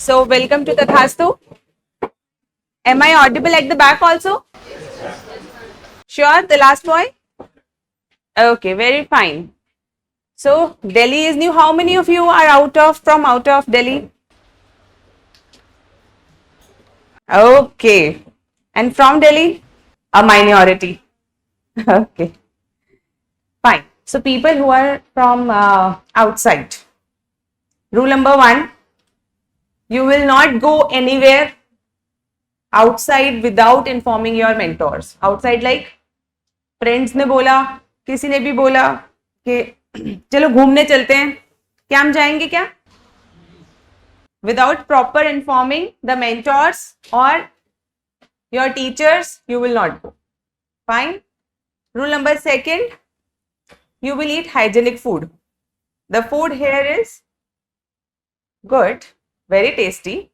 So, welcome to Tathastu. Am I audible at the back also? Sure, the last boy? Okay, very fine. So, Delhi is new. How many of you are out of Delhi? Okay. And from Delhi? A minority. Okay, fine. So, people who are from outside. Rule number one, you will not go anywhere outside without informing your mentors. Outside like friends ने बोला, किसी ने भी बोला कि चलो घूमने चलते हैं, क्या हम जाएंगे क्या? Without proper informing the mentors or your teachers, you will not go. Fine. Rule number second, you will eat hygienic food. The food here is good, very tasty,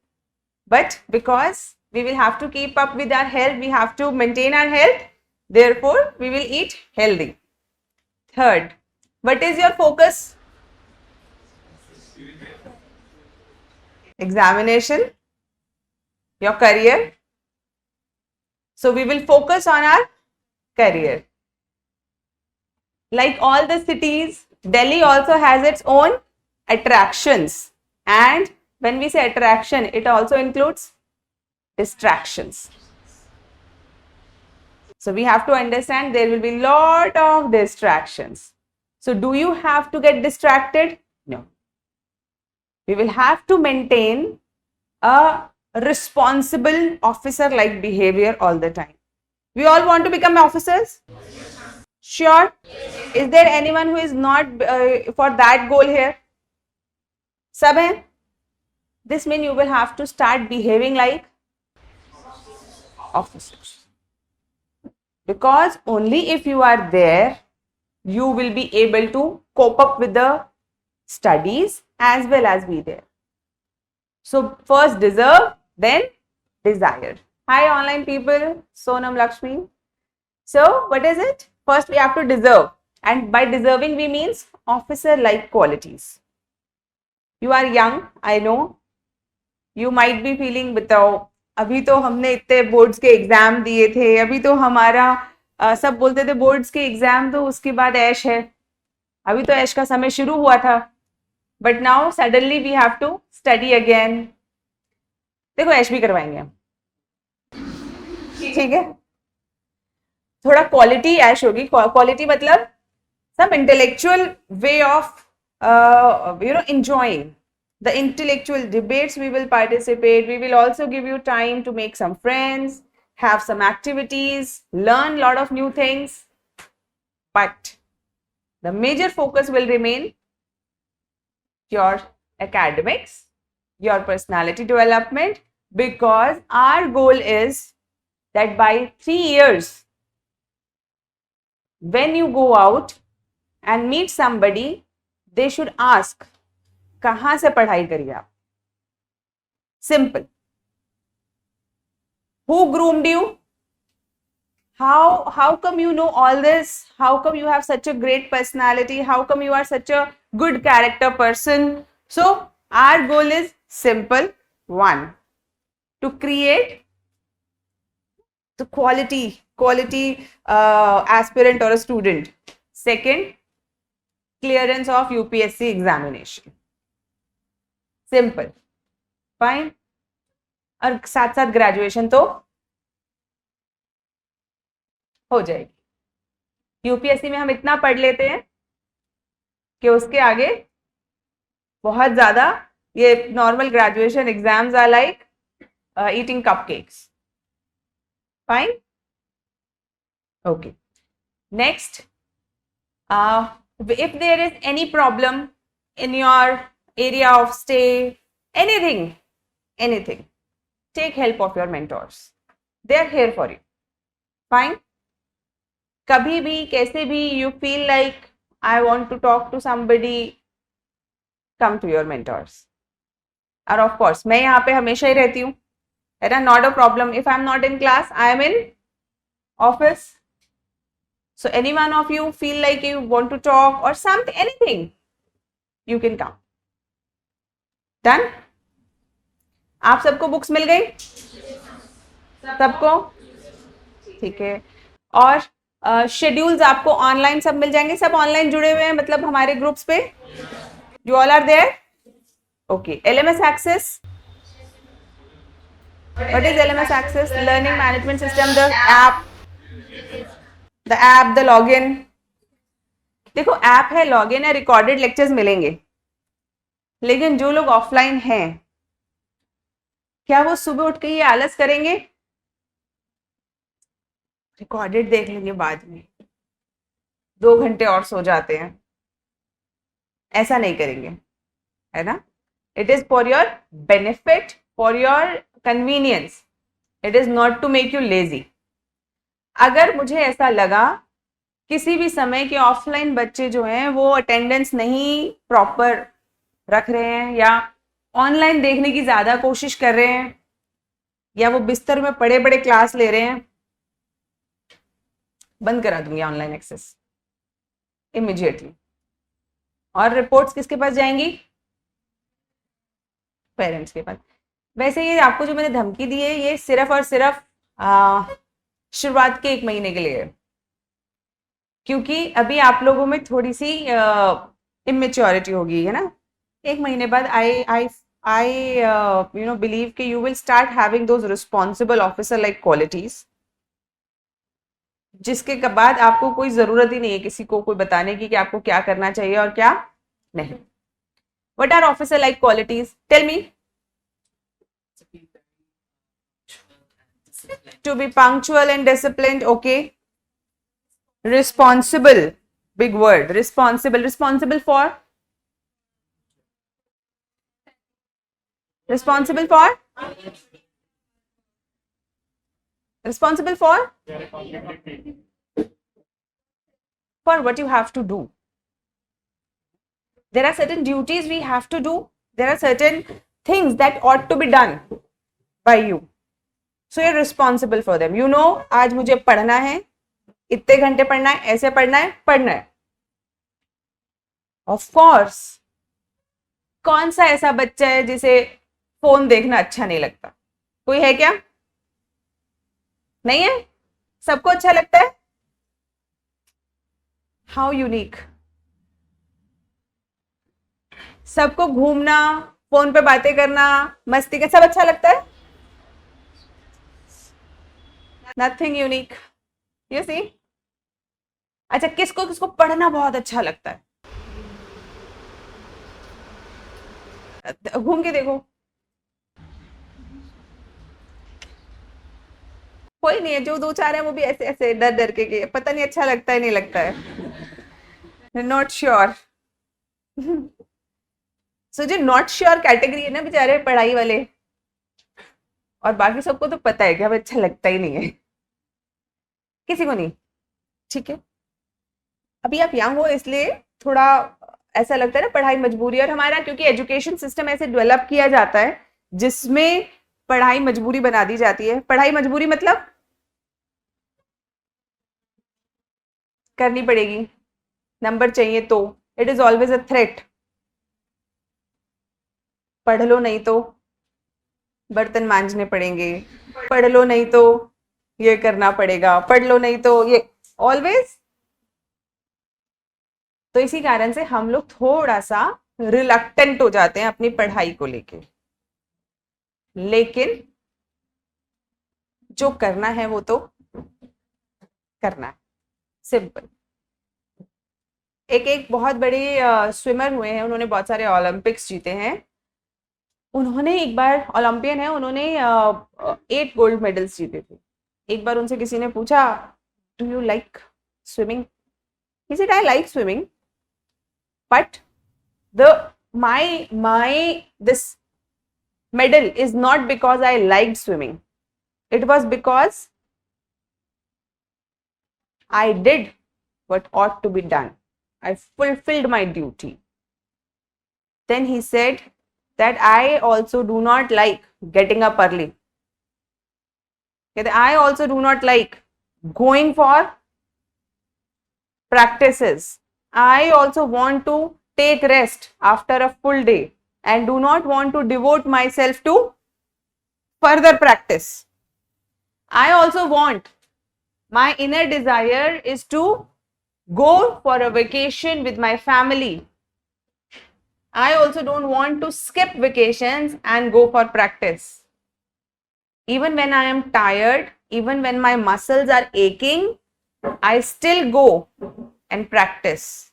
but because we will have to keep up with our health, we have to maintain our health, therefore we will eat healthy. Third, what is your focus? Examination, your career. So we will focus on our career. Like all the cities, Delhi also has its own attractions. And when we say attraction, it also includes distractions. So we have to understand there will be lot of distractions. So do you have to get distracted? No. We will have to maintain a responsible officer-like behavior all the time. We all want to become officers? Sure. Is there anyone who is not for that goal here? Sab hai? This means you will have to start behaving like officers. Because only if you are there, you will be able to cope up with the studies as well as be there. So first deserve, then desire. Hi online people, Sonam Lakshmi. So what is it? First we have to deserve, and by deserving we means officer like qualities. You are young, I know. You might be feeling बताओ अभी तो हमने इतने boards के exam दिए थे, अभी तो हमारा सब बोलते थे बोर्ड्स के एग्जाम तो उसके बाद ऐश है, अभी तो ऐश का समय शुरू हुआ था, but now suddenly we have to study again. देखो ऐश भी करवाएंगे हम, ठीक है? थोड़ा क्वालिटी ऐश होगी. क्वालिटी मतलब some intellectual way of enjoying the intellectual debates. We will participate. We will also give you time to make some friends, have some activities, learn a lot of new things, but the major focus will remain your academics, your personality development, because our goal is that by 3 years when you go out and meet somebody, they should ask, कहाँ से पढ़ाई करी आप? Simple. Who groomed you? How come you know all this? How come you have such a great personality? How come you are such a good character person? So our goal is simple. One, to create the quality aspirant or a student. Second, clearance of UPSC examination. Simple. Fine. और साथ साथ graduation तो हो जाएगी. UPSC में हम इतना पढ़ लेते हैं कि उसके आगे बहुत ज्यादा ये normal graduation exams are like eating cupcakes. Fine. Okay. Next, if there is any problem in your area of stay, anything, take help of your mentors. They are here for you. Fine. कभी भी कैसे भी you feel like I want to talk to somebody, come to your mentors. और of course मैं यहाँ पे हमेशा ही रहती हूँ, है ना? Not a problem. If I am not in class, I am in office. So any one of you feel like you want to talk or something, anything, you can come. Done? आप सबको books मिल गई? सबको? ठीक है। और schedules आपको online सब मिल जाएंगे? सब ऑनलाइन जुड़े हुए हैं मतलब हमारे ग्रुप्स पे? You all are there? Okay. LMS access, what is LMS access? Learning management system, the login. देखो ऐप है, लॉगिन है, रिकॉर्डेड लेक्चर्स मिलेंगे, लेकिन जो लोग ऑफलाइन हैं क्या वो सुबह उठ के ये आलस करेंगे? रिकॉर्डेड देख लेंगे बाद में, 2 घंटे और सो जाते हैं, ऐसा नहीं करेंगे, है ना? It is for your benefit, for your convenience, it is not to make you lazy. अगर मुझे ऐसा लगा किसी भी समय के ऑफलाइन बच्चे जो हैं वो अटेंडेंस नहीं प्रॉपर रख रहे हैं, या ऑनलाइन देखने की ज्यादा कोशिश कर रहे हैं, या वो बिस्तर में पड़े पड़े क्लास ले रहे हैं, बंद करा दूंगी ऑनलाइन एक्सेस इमीडिएटली। और रिपोर्ट्स किसके पास जाएंगी? पेरेंट्स के पास। वैसे ये आपको जो मैंने धमकी दी है ये सिर्फ और सिर्फ शुरुआत के 1 महीने के लिए है, क्योंकि अभी आप लोगों में थोड़ी सी इमेच्योरिटी होगी, है ना? 1 महीने बाद आई यू नो बिलीव कि you will start having those responsible officer like qualities, जिसके बाद आपको कोई जरूरत ही नहीं है किसी को कोई बताने की कि आपको क्या करना चाहिए और क्या नहीं। What are officer like qualities? Tell me. To be punctual and disciplined. Okay. Responsible. Big word. Responsible. Responsible for? Responsible for? Responsible for? For what you have to do. There are certain duties we have to do. There are certain things that ought to be done by you. So you're responsible for them. You know, आज मुझे पढ़ना है, इतने घंटे पढ़ना है, ऐसे पढ़ना है, पढ़ना है. Of course. कौन सा ऐसा बच्चा है जिसे फोन देखना अच्छा नहीं लगता? कोई है क्या? नहीं है? सबको अच्छा लगता है? How unique. सबको घूमना, फोन पे बातें करना, मस्ती का सब अच्छा लगता है? Nothing unique, you see? अच्छा, किसको किसको पढ़ना बहुत अच्छा लगता है? घूम के देखो, कोई नहीं है। जो 2-4 है वो भी ऐसे ऐसे डर डर के पता नहीं अच्छा लगता है नहीं लगता है, नॉट श्योर। सो जो नॉट श्योर कैटेगरी है ना बेचारे पढ़ाई वाले, और बाकी सबको तो पता है कि अब अच्छा लगता ही नहीं है, किसी को नहीं। ठीक है, अभी आप यंग हो इसलिए थोड़ा ऐसा लगता है ना पढ़ाई मजबूरी, और हमारा क्योंकि एजुकेशन सिस्टम ऐसे डेवलप किया जाता है जिसमें पढ़ाई मजबूरी बना दी जाती है। पढ़ाई मजबूरी मतलब करनी पड़ेगी, नंबर चाहिए तो, it is always a threat. पढ़ लो नहीं तो बर्तन मांजने पड़ेंगे, पढ़ लो नहीं तो ये करना पड़ेगा, पढ़ लो नहीं तो ये, ऑलवेज। तो इसी कारण से हम लोग थोड़ा सा रिलक्टेंट हो जाते हैं अपनी पढ़ाई को लेके, लेकिन जो करना है वो तो करना है, सिंपल। एक बहुत बड़े स्विमर हुए हैं, उन्होंने बहुत सारे ओलंपिक्स जीते हैं। उन्होंने एक बार, ओलंपियन है, उन्होंने 8 गोल्ड मेडल्स जीते थे। एक बार उनसे किसी ने पूछा, do you like swimming? He said, I like swimming, but this medal is not because I liked swimming. It was because I did what ought to be done. I fulfilled my duty. Then he said that I also do not like getting up early. I also do not like going for practices. I also want to take rest after a full day and do not want to devote myself to further practice. I also want, my inner desire is to go for a vacation with my family. I also don't want to skip vacations and go for practice. Even when I am tired, even when my muscles are aching, I still go and practice.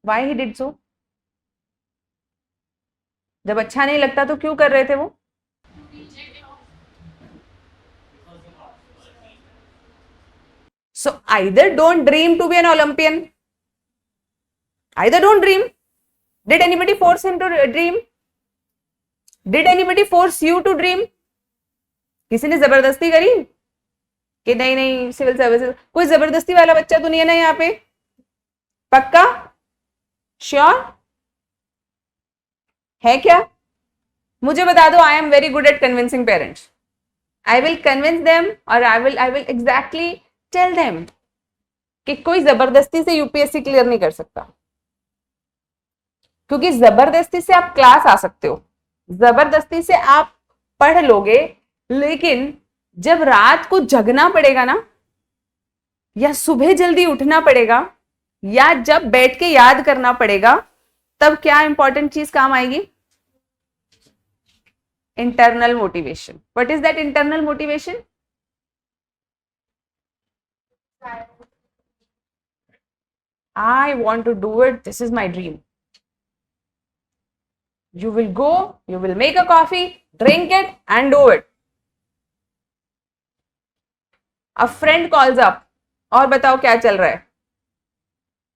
Why he did so? जब अच्छा नहीं लगता तो क्यों कर रहे थे वो? So either don't dream to be an Olympian, either don't dream. Did anybody force him to dream? Did anybody force you to dream? किसी ने जबरदस्ती करी कि नहीं नहीं सिविल सर्विसेज? कोई जबरदस्ती वाला बच्चा तो नहीं है ना यहाँ पे? पक्का? श्योर है क्या? मुझे बता दो. I am very good at convincing parents. I will convince them और I will exactly tell them कि कोई जबरदस्ती से यूपीएससी क्लियर नहीं कर सकता, क्योंकि जबरदस्ती से आप क्लास आ सकते हो, जबरदस्ती से आप पढ़ लोगे, लेकिन जब रात को जगना पड़ेगा ना, या सुबह जल्दी उठना पड़ेगा, या जब बैठ के याद करना पड़ेगा, तब क्या इंपॉर्टेंट चीज काम आएगी? Internal motivation. What is that internal motivation? I want to do it. This is my dream. You will go, you will make a coffee, drink it and do it. A friend calls up. और बताओ क्या चल रहा है?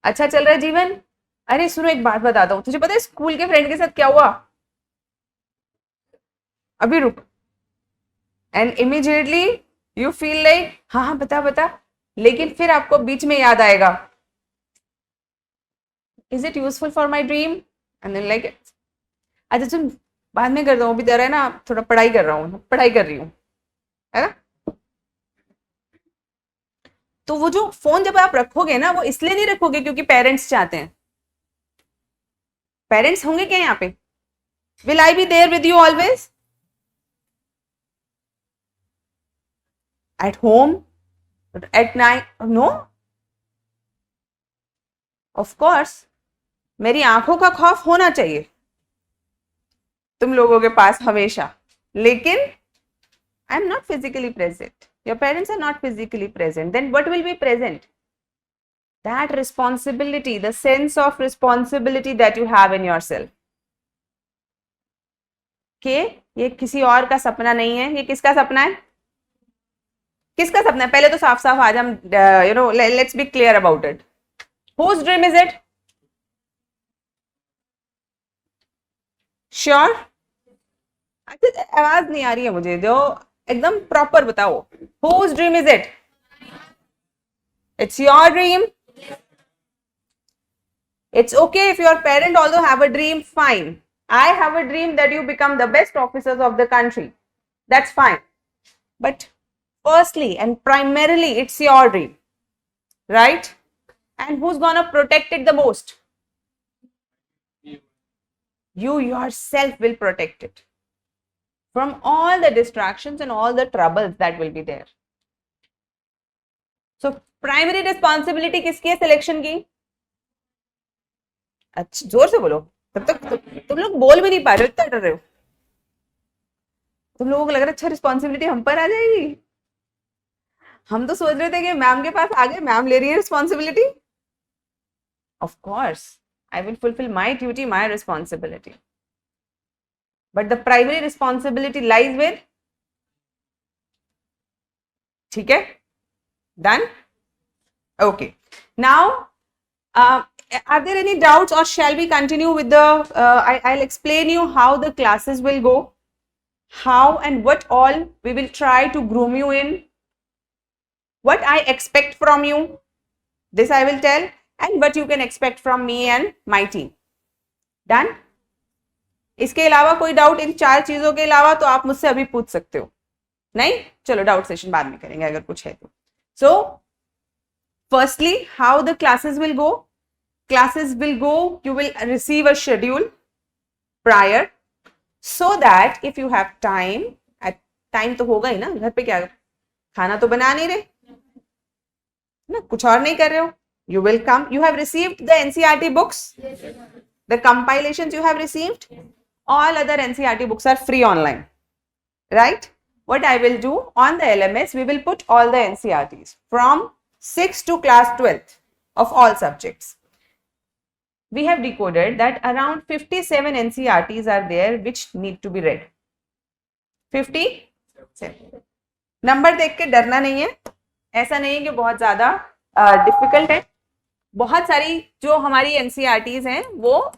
अच्छा चल रहा है जीवन? अरे सुनो एक बात बताता हूँ. तुझे पता है स्कूल के फ्रेंड के साथ क्या हुआ? अभी रुक. And immediately you feel like हाँ हाँ बता बता, लेकिन फिर आपको बीच में याद आएगा, is it useful for my dream? And then like अच्छा सुन बाद में कर दो, अभी दे रहा है ना, थोड़ा पढ़ाई कर रहा हूँ, पढ़ाई कर रही हूँ, है ना? तो वो जो फोन जब आप रखोगे ना, वो इसलिए नहीं रखोगे क्योंकि पेरेंट्स चाहते हैं. पेरेंट्स होंगे क्या यहाँ पे? Will I be there with you always? At home, at night? No, of course. मेरी आंखों का खौफ होना चाहिए तुम लोगों के पास हमेशा, लेकिन आई am not physically present. Your parents are not physically present. Then what will be present? That responsibility, the sense of responsibility that you have in yourself. कि ये किसी और का सपना नहीं है, ये किसका सपना है? किसका सपना है? पहले तो साफ साफ आज हम let's be clear about it. Whose dream is it? Sure? अच्छा आवाज नहीं आ रही है मुझे, जो एकदम प्रॉपर बताओ. Whose dream is it? It's your dream. It's okay if your parent also have a dream, fine. I have a dream that you become the best officers of the country. That's fine. But firstly and primarily, it's your dream, right? And who's gonna protect it the most? You yourself will protect it from all the distractions and all the troubles that will be there. So primary responsibility किसकी है selection की? अच्छा जोर से बोलो, तब तक तुम लोग बोल भी नहीं पा रहे हो, इतना डर रहे हो. तुम लोगों को लग रहा है अच्छा रिस्पॉन्सिबिलिटी हम पर आ जाएगी. हम तो सोच रहे थे कि मैम के पास आ गए, मैम ले रही है responsibility. Of course I will fulfil my duty, my responsibility. But the primary responsibility lies with. ठीक है? Done? Okay. Now, are there any doubts or shall we continue with the, I'll explain you how the classes will go, how and what all we will try to groom you in, what I expect from you, this I will tell, and what you can expect from me and my team. Done? इसके अलावा कोई doubt in चार चीजों के अलावा तो आप मुझसे अभी पूछ सकते हो. नहीं? चलो डाउट सेशन बाद में करेंगे अगर कुछ है तो. So firstly how the classes will go. Classes will go, you will receive a schedule. prior, so that if you have time, at time तो होगा ही ना, घर पे क्या खाना तो बना नहीं रहे ना, कुछ और नहीं कर रहे हो, you will come, you have received the NCERT books, the compilations you have received, all other NCERT books are free online, right? What I will do on the LMS, we will put all the NCERTs from 6th to class 12th of all subjects. We have decoded that around 57 NCERTs are there which need to be read. 57. Number देख के डरना नहीं है, ऐसा नहीं है कि बहुत ज्यादा डिफिकल्ट है. बहुत सारी जो हमारी NCERTs हैं वो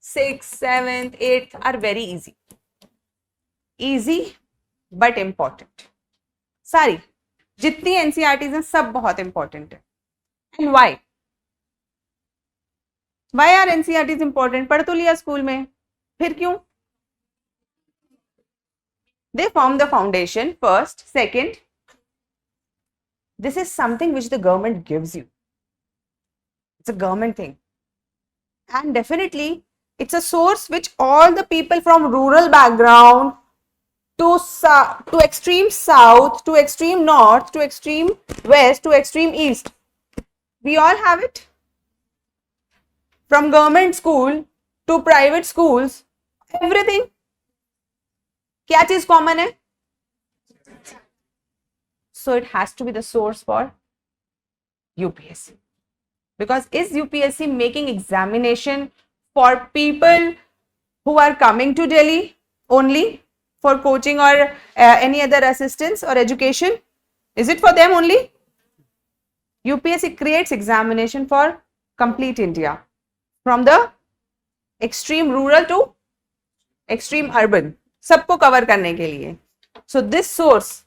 6th, 7th, 8th are very easy, easy but important. सारी जितनी NCERTs हैं सब बहुत इंपॉर्टेंट है. And why are NCERTs important? पढ़ तो लिया स्कूल में, फिर क्यों? They form the foundation first. Second, this is something which the government gives you. It's a government thing. And definitely, it's a source which all the people from rural background to extreme south, to extreme north, to extreme west, to extreme east, we all have it. From government school to private schools, everything. क्या चीज common है? So it has to be the source for UPSC. Because is UPSC making examination for people who are coming to Delhi only for coaching or any other assistance or education? Is it for them only? UPSC creates examination for complete India, from the extreme rural to extreme urban, सबको cover करने के लिए. So this source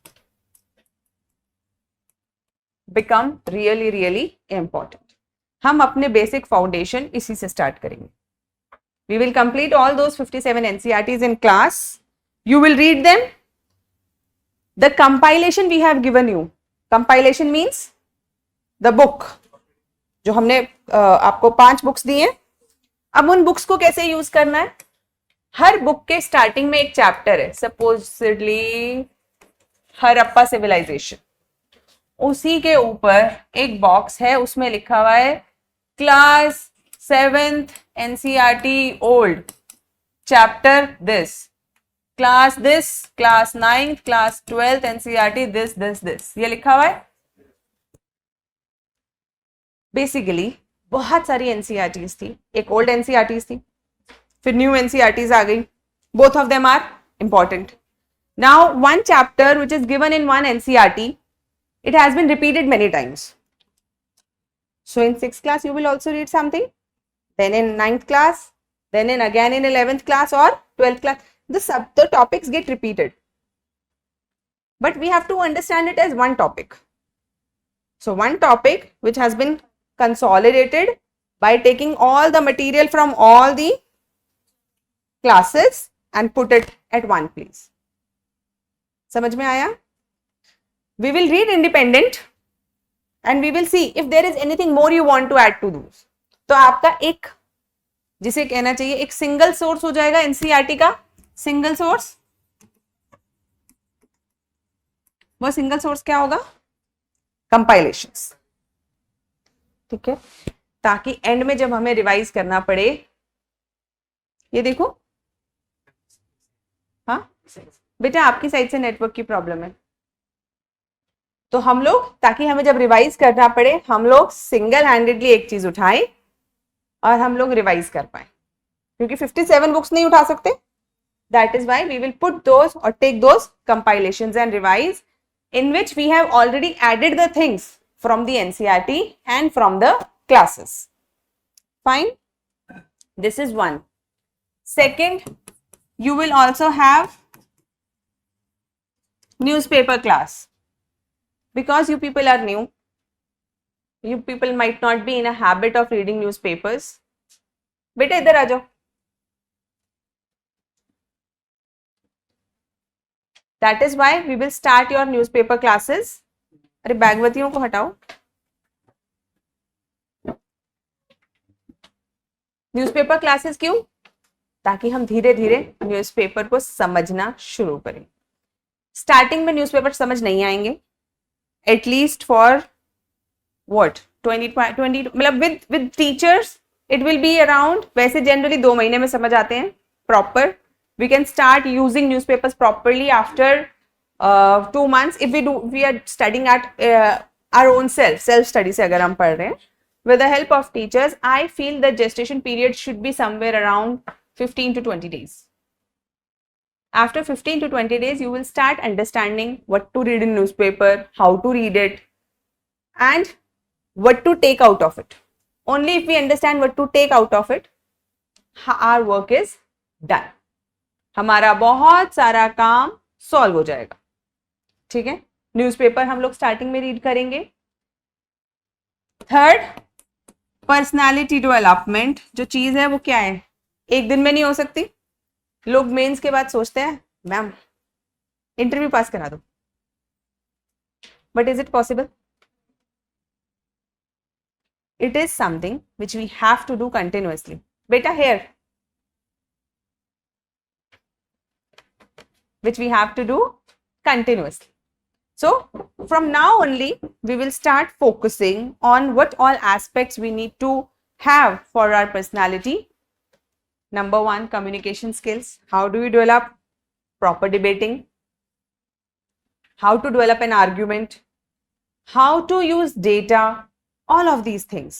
become really really important. हम अपने basic foundation इसी से start करेंगे. We will complete all those 57 NCERTs in class. You will read them. The compilation we have given you. Compilation means the book. जो हमने आपको 5 books दी हैं. अब उन बुक्स को कैसे यूज करना है? हर बुक के स्टार्टिंग में एक चैप्टर है, सपोजिटली हड़प्पा सिविलाइजेशन. उसी के ऊपर एक बॉक्स है, उसमें लिखा हुआ है class 7th NCERT old chapter this, class this, class 9th, class 12th NCERT this, ये लिखा हुआ है. बेसिकली बहुत सारी NCERTs थी, एक ओल्ड NCERTs थी, फिर न्यू NCERTs आ गई. Both of them are important. Now one chapter which is given in one NCERT, it has been repeated many times. So in 6th class you will also read something, then in 9th class, then in again in 11th class or 12th class. The topics get repeated, but we have to understand it as one topic. So one topic which has been consolidated by taking all the material from all the classes and put it at one place. समझ में आया? We will read independent and we will see if there is anything more you want to add to those. तो आपका एक, जिसे कहना चाहिए एक सिंगल सोर्स हो जाएगा NCERT का. सिंगल सोर्स, वो सिंगल सोर्स क्या होगा? कंपाइलेशंस. ठीक है, ताकि एंड में जब हमें रिवाइज करना पड़े, ये देखो. हाँ बेटा, आपकी साइड से नेटवर्क की प्रॉब्लम है, तो हम लोग, ताकि हमें जब रिवाइज करना पड़े, हम लोग सिंगल हैंडेडली एक चीज उठाएं और हम लोग रिवाइज कर पाए, क्योंकि 57 बुक्स नहीं उठा सकते. That is why we will put those और take those compilations and revise, in which we have already added the things from the NCERT and from the classes. Fine. This is one. Second, you will also have newspaper class. Because you people are new, you people might not be in a habit of reading newspapers. बेटा इधर आ जाओ. That is why we will start your newspaper classes. अरे बैगवतियों को हटाओ. Newspaper classes क्यों? ताकि हम धीरे धीरे न्यूज़पेपर को समझना शुरू करें. स्टार्टिंग में न्यूज़पेपर समझ नहीं आएंगे, एटलीस्ट फॉर व्हाट 20 मतलब with teachers it will be around, वैसे जनरली 2 महीने में समझ आते हैं proper. We can start using newspapers properly after 2 months if we are studying at our own self study से अगर हम पढ़ रहे हैं with the help of teachers. I feel the gestation period should be somewhere around 15 to 20 days. After 15 to 20 days, you will start understanding what to read in newspaper, how to read it, and what to take out of it. Only if we understand what to take out of it, our work is done. हमारा बहुत सारा काम solve हो जाएगा. ठीक है, newspaper हम लोग स्टार्टिंग में रीड करेंगे. थर्ड, पर्सनालिटी डेवलपमेंट जो चीज है वो क्या है, एक दिन में नहीं हो सकती. लोग मेंस के बाद सोचते हैं मैम इंटरव्यू पास करा दो, but is it possible? It is something which we have to do continuously. बेटा here which we have to do continuously. So from now only we will start focusing on what all aspects we need to have for our personality. Number 1, communication skills. How do we develop proper debating? How to develop an argument? How to use data? All of these things.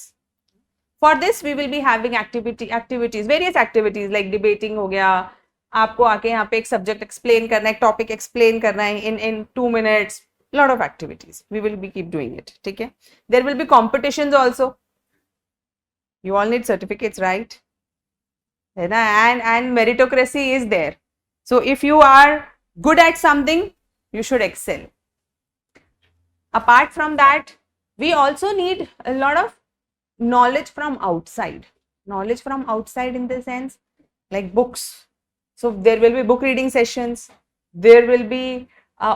For this we will be having activities, various activities like debating हो गया, आपको आके यहाँ पे एक subject explain करना है, एक टॉपिक एक्सप्लेन करना है इन 2 minutes. Lot of activities we will be keep doing it. ठीक है, there will be competitions also. You all need certificates, right? है ना, and meritocracy is there. So if you are good at something, you should excel. Apart from that, we also need a lot of knowledge from outside. Knowledge from outside in the sense like books. So there will be book reading sessions. There will be a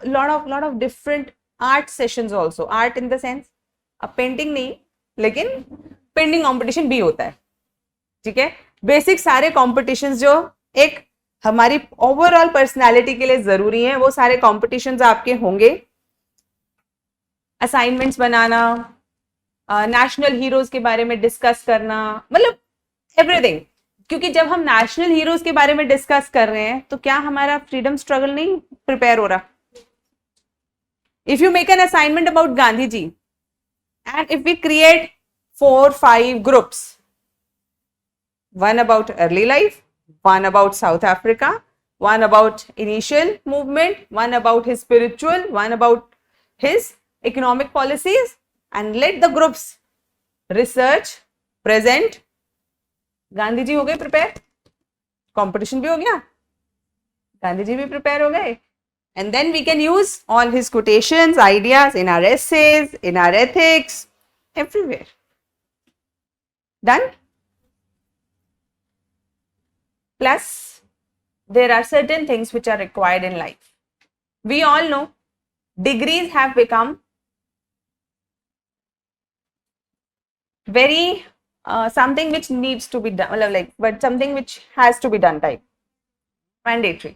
lot of different art sessions also. Art in the sense, अब painting नहीं लेकिन painting competition भी होता है. ठीक है, basic सारे competitions जो एक हमारी ओवरऑल पर्सनालिटी के लिए जरूरी है, वो सारे कॉम्पिटिशन्स आपके होंगे. असाइनमेंट्स बनाना, नेशनल हीरोज के बारे में डिस्कस करना, मतलब एवरीथिंग. क्योंकि जब हम नेशनल हीरोज के बारे में डिस्कस कर रहे हैं तो क्या हमारा फ्रीडम स्ट्रगल नहीं प्रिपेयर हो रहा? If you make an assignment about Gandhi ji and if we create 4-5 groups, one about early life, one about South Africa, one about initial movement, one about his spiritual, one about his economic policies, and let the groups research, present. Gandhi ji हो गए prepare, competition भी हो गया, गांधी जी भी prepare हो गए, and then we can use all his quotations, ideas in our essays, in our ethics, everywhere. Done? Plus, there are certain things which are required in life. We all know degrees have become very something which needs to be done, like, but something which has to be done type, mandatory.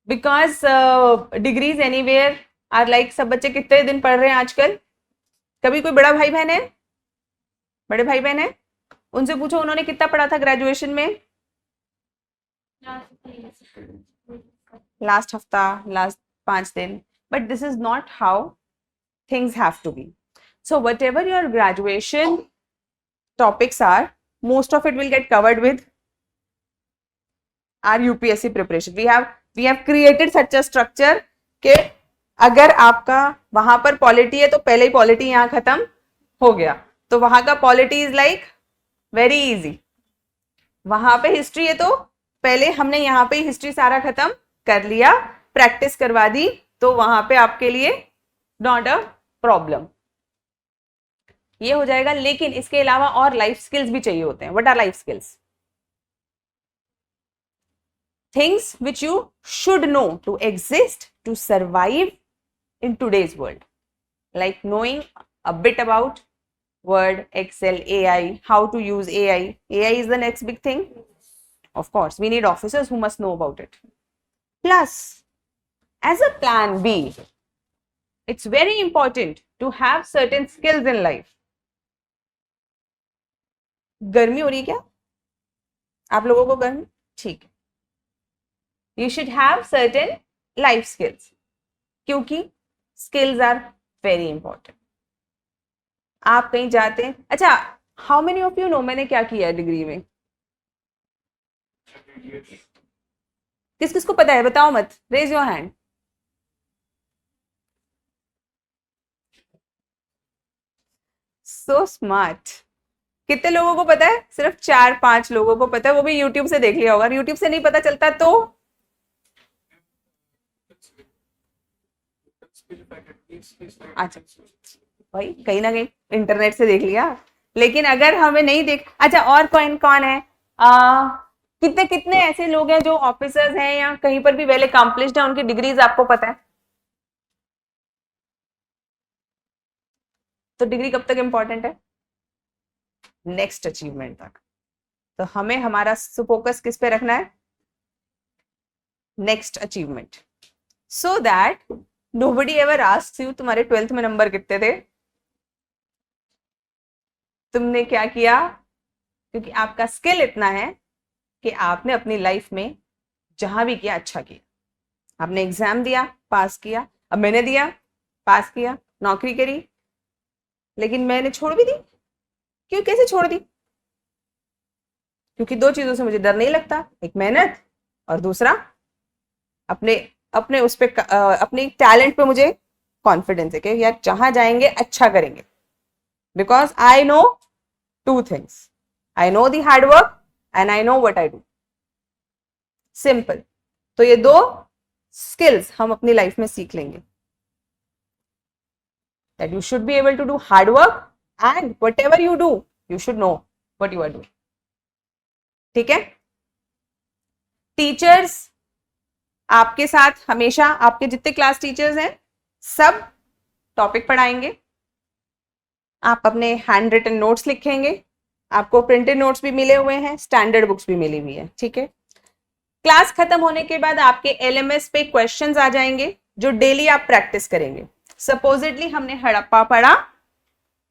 Because degrees anywhere are like, सब बच्चे कितने दिन पढ़ रहे हैं आजकल? कभी कोई बड़ा भाई बहन है, बड़े भाई बहन है, उनसे पूछो उन्होंने कितना पढ़ा था ग्रेजुएशन में? लास्ट हफ्ता, लास्ट 5 दिन. But this is not how things have to be. So whatever your graduation topics are, most of it will get covered with our UPSC preparation. We have created such a structure कि अगर आपका वहां पर polity है तो पहले ही polity यहाँ खत्म हो गया, तो वहां का polity is like very easy. वहां पे हिस्ट्री है तो पहले हमने यहाँ पे हिस्ट्री सारा खत्म कर लिया, प्रैक्टिस करवा दी, तो वहां पे आपके लिए नॉट अ प्रॉब्लम, ये हो जाएगा. लेकिन इसके अलावा और लाइफ स्किल्स भी चाहिए होते हैं. What are life skills? Things which you should know to exist, to survive in today's world, like knowing a bit about Word, Excel, AI, how to use AI. AI is the next big thing. Of course, we need officers who must know about it. Plus, as a plan B, it's very important to have certain skills in life. गर्मी हो रही है क्या आप लोगों को? गर्मी ठीक है. You should have certain life skills क्योंकि skills are very important. आप कहीं जाते हैं. अच्छा, how many of you know मैंने क्या किया है डिग्री में? किस किस को पता है? बताओ मत. Raise your hand. So smart. कितने लोगों को पता है? सिर्फ 4-5 लोगों को पता है, वो भी यूट्यूब से देख लिया होगा. यूट्यूब से नहीं पता चलता तो अच्छा भाई कहीं ना कहीं इंटरनेट से देख लिया. लेकिन अगर हमें नहीं देख, अच्छा और कौन कौन है? कितने कितने ऐसे लोग हैं जो ऑफिसर्स हैं या कहीं पर भी वेल अकम्प्लिश्ड है, उनकी डिग्रीज आपको पता है? तो डिग्री कब तक इंपॉर्टेंट है? नेक्स्ट अचीवमेंट तक. तो हमें हमारा फोकस किस पे रखना है? Next achievement. So that nobody ever asks you तुम्हारे 12th में नंबर कितने थे, तुमने क्या किया. क्योंकि आपका स्किल इतना है कि आपने अपनी लाइफ में जहां भी किया अच्छा किया. आपने एग्जाम दिया, पास किया. अब मैंने दिया, पास किया, नौकरी करी, लेकिन मैंने छोड़ भी दी. क्यों? कैसे छोड़ दी? क्योंकि 2 चीजों से मुझे डर नहीं लगता. एक मेहनत और दूसरा अपने अपने उस पे अपने टैलेंट पे मुझे कॉन्फिडेंस है कि यार जहां जाएंगे अच्छा करेंगे. Because I know 2 things. I know the hard work and I know what I do. Simple. तो ये 2 स्किल्स हम अपनी लाइफ में सीख लेंगे. That you should be able to do hard work and whatever you do, you should know what you are doing. ठीक है? Teachers आपके साथ हमेशा, आपके जितने क्लास टीचर्स हैं सब टॉपिक पढ़ाएंगे. आप अपने हैंड रिटन नोट्स लिखेंगे. आपको प्रिंटेड नोट्स भी मिले हुए हैं, स्टैंडर्ड बुक्स भी मिली हुई है. ठीक है? क्लास खत्म होने के बाद आपके एलएमएस पे क्वेश्चंस आ जाएंगे जो डेली आप प्रैक्टिस करेंगे. सपोजिटली हमने हड़प्पा पढ़ा,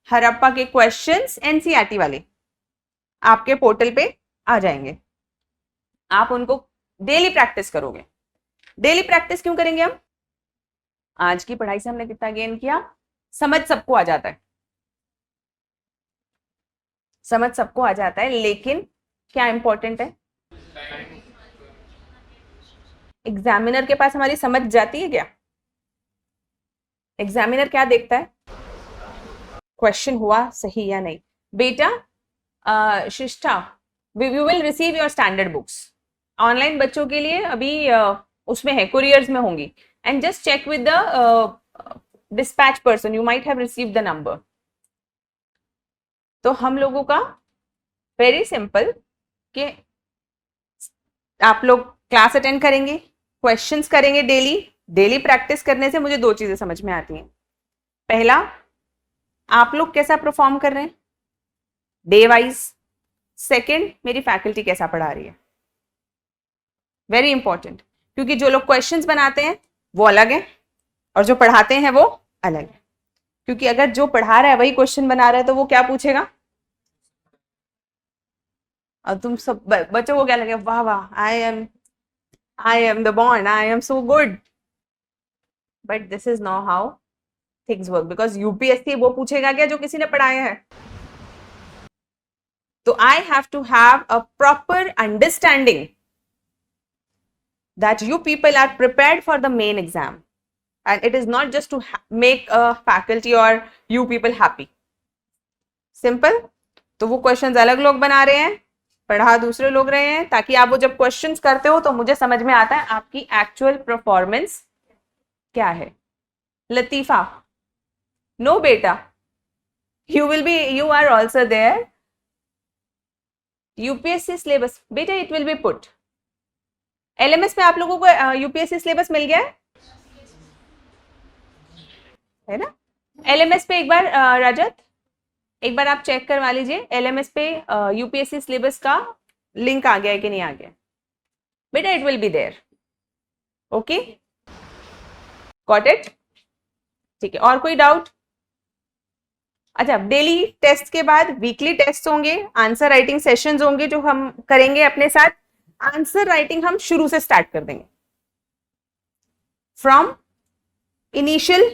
हड़प्पा के क्वेश्चंस एनसीईआरटी वाले आपके पोर्टल पे आ जाएंगे. आप उनको डेली प्रैक्टिस करोगे. डेली प्रैक्टिस क्यों करेंगे हम? आज की पढ़ाई से हमने कितना गेन किया? समझ सबको आ जाता है. समझ सबको आ जाता है, लेकिन क्या इंपॉर्टेंट है? एग्जामिनर के पास हमारी समझ जाती है क्या? एग्जामिनर क्या देखता है? क्वेश्चन हुआ सही या नहीं. बेटा Shishta, you will receive your standard books. Online बच्चों के लिए अभी उसमें है, कुरियर्स में होंगी. And just check with the dispatch person, you might have received the number. तो हम लोगों का वेरी सिंपल कि आप लोग क्लास अटेंड करेंगे, क्वेश्चंस करेंगे डेली. डेली प्रैक्टिस करने से मुझे 2 चीजें समझ में आती हैं. पहला, आप लोग कैसा परफॉर्म कर रहे हैं डे वाइज. सेकंड, मेरी फैकल्टी कैसा पढ़ा रही है. Very important. क्योंकि जो लोग क्वेश्चंस बनाते हैं वो अलग है और जो पढ़ाते हैं वो अलग है. क्योंकि अगर जो पढ़ा रहा है वही क्वेश्चन बना रहा है तो वो क्या पूछेगा? और तुम सब बच्चों को क्या लगे? वाह वाह, I am the born, I am so good. But this is no how things work. Because UPSC वो पूछेगा क्या जो किसी ने पढ़ाया है? तो I have to have a proper understanding that you people are prepared for the main exam, and it is not just to make a faculty or you people happy. Simple. तो वो क्वेश्चंस अलग लोग बना रहे हैं, पढ़ा दूसरे लोग रहे हैं, ताकि आप वो जब क्वेश्चंस करते हो तो मुझे समझ में आता है आपकी एक्चुअल परफॉर्मेंस क्या है. लतीफा, नो बेटा, you are also there. UPSC syllabus बेटा it will be put. LMS पे आप लोगों को यूपीएससी सिलेबस मिल गया है ना? एलएमएस पे एक बार रजत, एक बार आप चेक करवा लीजिए एलएमएस पे यूपीएससी सिलेबस का लिंक आ गया है कि नहीं आ गया? बेटा it will be there. Okay, got it? ठीक है, और कोई डाउट? अच्छा, डेली टेस्ट के बाद वीकली टेस्ट होंगे, आंसर राइटिंग सेशंस होंगे जो हम करेंगे अपने साथ. आंसर राइटिंग हम शुरू से स्टार्ट कर देंगे, from initial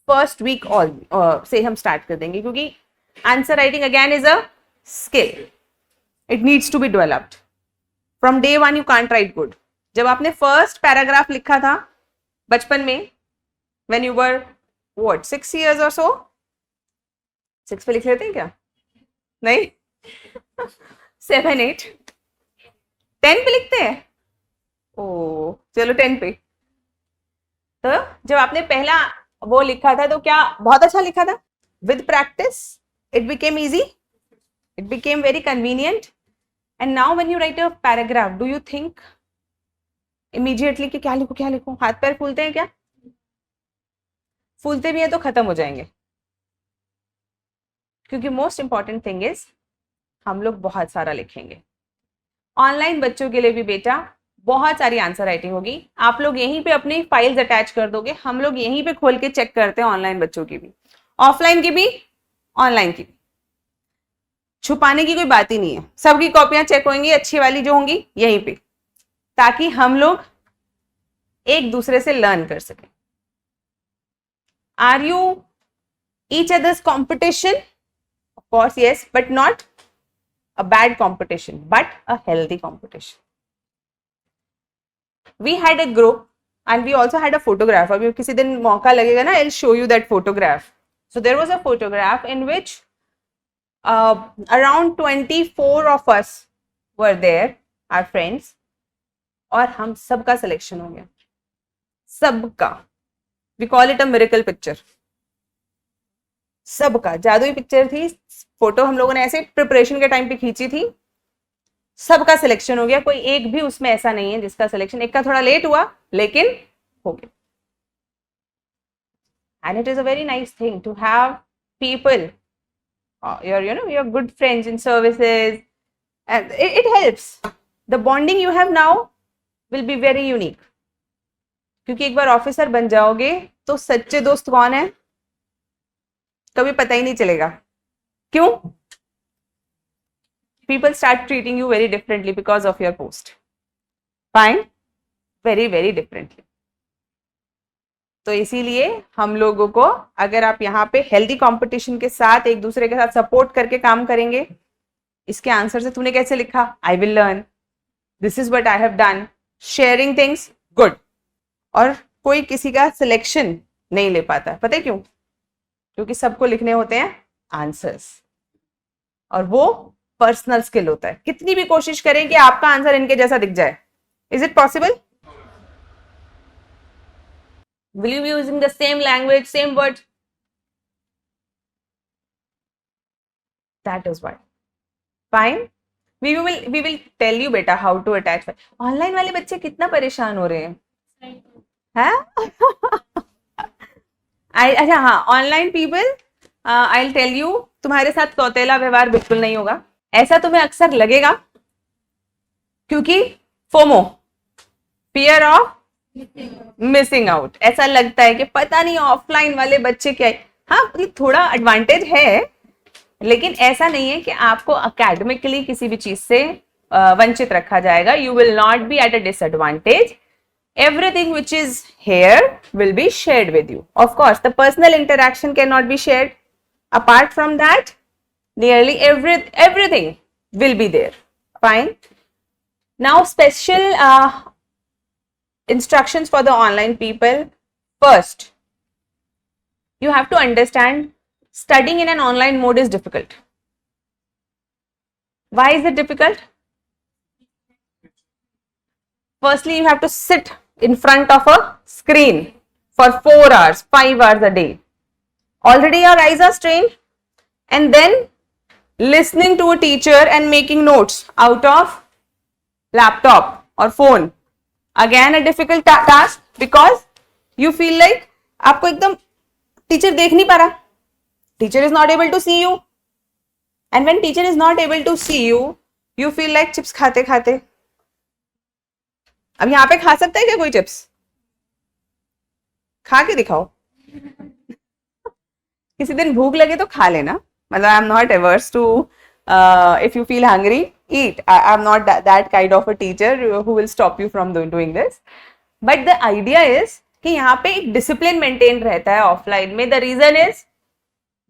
first week all से हम स्टार्ट कर देंगे, क्योंकि answer writing again is a skill. It needs to be developed. From day one you can't write good. जब आपने फर्स्ट पैराग्राफ लिखा था बचपन में, when you were what 6 years or so, 6 पे लिख लेते हैं क्या? नहीं 7 8 10 पे लिखते हैं. ओ चलो 10 पे. तो जब आपने पहला वो लिखा था तो क्या बहुत अच्छा लिखा था? With practice it became easy, it became very convenient. And now when you right a paragraph, do you think immediately कि क्या लिखूं क्या लिखूं? हाथ पैर फूलते हैं क्या? फूलते भी है तो खत्म हो जाएंगे. क्योंकि मोस्ट इंपॉर्टेंट थिंग इज हम लोग बहुत सारा लिखेंगे. ऑनलाइन बच्चों के लिए भी बेटा बहुत सारी आंसर राइटिंग होगी. आप लोग यहीं पे अपनी फाइल्स अटैच कर दोगे, हम लोग यहीं पे खोल के चेक करते हैं ऑनलाइन बच्चों की भी, ऑफलाइन की भी, ऑनलाइन की भी. छुपाने की कोई बात ही नहीं है. सबकी कॉपियां चेक होंगी, अच्छी वाली जो होंगी यहीं पे, ताकि हम लोग एक दूसरे से लर्न कर सकें. Are you each other's competition? Of course, yes, but not a bad competition, but a healthy competition. We had a group and we also had a photograph. अभी किसी दिन मौका लगेगा ना, I'll show you that photograph. So there was a photograph in which around 24 of us were there, our friends, और हम सबका selection हो गया, सबका. We call it a miracle picture. सबका जादुई पिक्चर थी. फोटो हम लोगों ने ऐसे प्रिपरेशन के टाइम पे खींची थी. सबका सिलेक्शन हो गया. कोई एक भी उसमें ऐसा नहीं है जिसका सिलेक्शन, एक का थोड़ा लेट हुआ लेकिन हो गया. And it is a very nice thing to have people, your good friends in services, and it helps. The bonding you have now will be very unique. क्योंकि एक बार ऑफिसर बन जाओगे तो सच्चे दोस्त कौन है कभी पता ही नहीं चलेगा. क्यों? People start treating you very differently because of your post. Fine? Very, very differently. तो इसीलिए हम लोगों को, अगर आप यहाँ पे हेल्दी कंपटीशन के साथ एक दूसरे के साथ सपोर्ट करके काम करेंगे, इसके आंसर से तूने कैसे लिखा, I will learn, this is what I have done, sharing things, good. और कोई किसी का सिलेक्शन नहीं ले पाता. पता है क्यों? क्योंकि सबको लिखने होते हैं आंसर्स, और वो पर्सनल स्किल होता है. कितनी भी कोशिश करें कि आपका आंसर इनके जैसा दिख जाए, is it possible? Will you be using the same language, same word? That is why. Fine, we will tell you बेटा हाउ टू अटैच. ऑनलाइन वाले बच्चे कितना परेशान हो रहे हैं. अच्छा हाँ, online people, I will tell you, तुम्हारे साथ सौतेला व्यवहार बिल्कुल नहीं होगा. ऐसा तुम्हें अक्सर लगेगा क्योंकि FOMO, fear of missing out, ऐसा लगता है कि पता नहीं ऑफलाइन वाले बच्चे क्या है. हाँ, थोड़ा एडवांटेज है, लेकिन ऐसा नहीं है कि आपको अकेडमिकली किसी भी चीज से वंचित रखा जाएगा. You will not be at a disadvantage. Everything which is here will be shared with you. Of course, the personal interaction cannot be shared. Apart from that, nearly everything will be there. Fine. Now, special instructions for the online people. First, you have to understand studying in an online mode is difficult. Why is it difficult? Firstly, you have to sit in front of a screen for 4 hours, 5 hours a day. Already your eyes are strained, and then listening to a teacher and making notes out of laptop or phone. Again a difficult task, because you feel like आपको एकदम teacher देख नहीं पा रहा. Teacher is not able to see you, and when teacher is not able to see you, you feel like chips खाते खाते, अब यहाँ पे खा सकता है क्या कोई चिप्स? खा के दिखाओ। किसी दिन भूख लगे तो खा लेना, मतलब I am not averse to, if you feel hungry eat, I am not that kind of a teacher who will stop you from doing this, but the idea is कि यहाँ पे एक डिसिप्लिन मेंटेन रहता है offline में। The reason is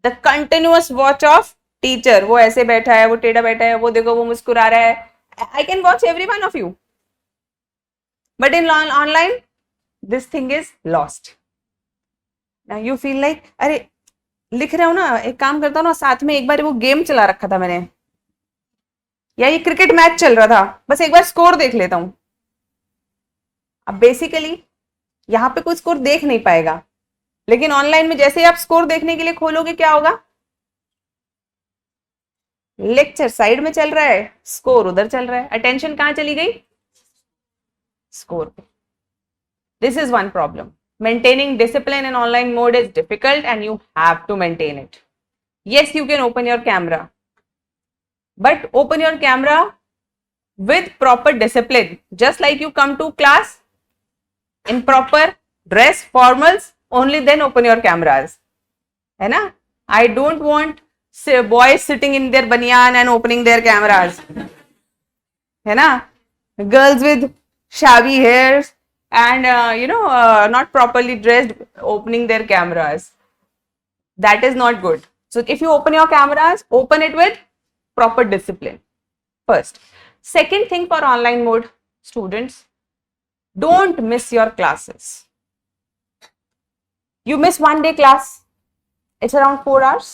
the continuous watch of teacher, वो ऐसे बैठा है, वो टेढ़ा बैठा है, वो देखो वो मुस्कुरा रहा है, I can watch every one of you, but in online this thing is lost. You feel like अरे लिख रहा हूं ना, एक काम करता हूँ ना, साथ में एक बार वो गेम चला रखा था मैंने, या ये क्रिकेट मैच चल रहा था, बस एक बार स्कोर देख लेता हूं। अब बेसिकली यहां पे कोई स्कोर देख नहीं पाएगा, लेकिन ऑनलाइन में जैसे ही आप स्कोर देखने के लिए खोलोगे क्या होगा? लेक्चर साइड में चल रहा है, स्कोर उधर चल रहा है, अटेंशन कहां चली गई? स्कोर पे। This is one problem. Maintaining discipline in online mode is difficult and you have to maintain it. Yes, you can open your camera, but open your camera with proper discipline. Just like you come to class in proper dress, formals, only then open your cameras. है ना? I don't want boys sitting in their banyan and opening their cameras. है ना? Girls with shabby hairs and not properly dressed opening their cameras. That is not good. So if you open your cameras, open it with proper discipline first. Second thing for online mode students, don't miss your classes. You miss one day class, it's around 4 hours.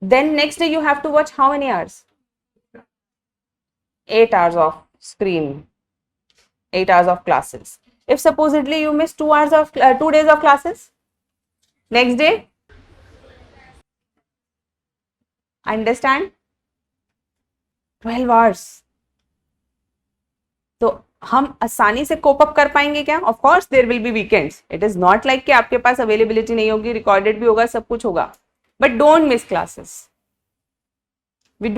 Then next day you have to watch how many hours? 8 hours of screen, 8 hours of classes. If supposedly you miss 2 hours of 2 days of classes, next day, understand, 12 hours. तो हम आसानी से cope up कर पाएंगे क्या? Of course there will be weekends, it is not like कि आपके पास availability नहीं होगी, रिकॉर्डेड भी होगा, सब कुछ होगा, but don't miss classes. We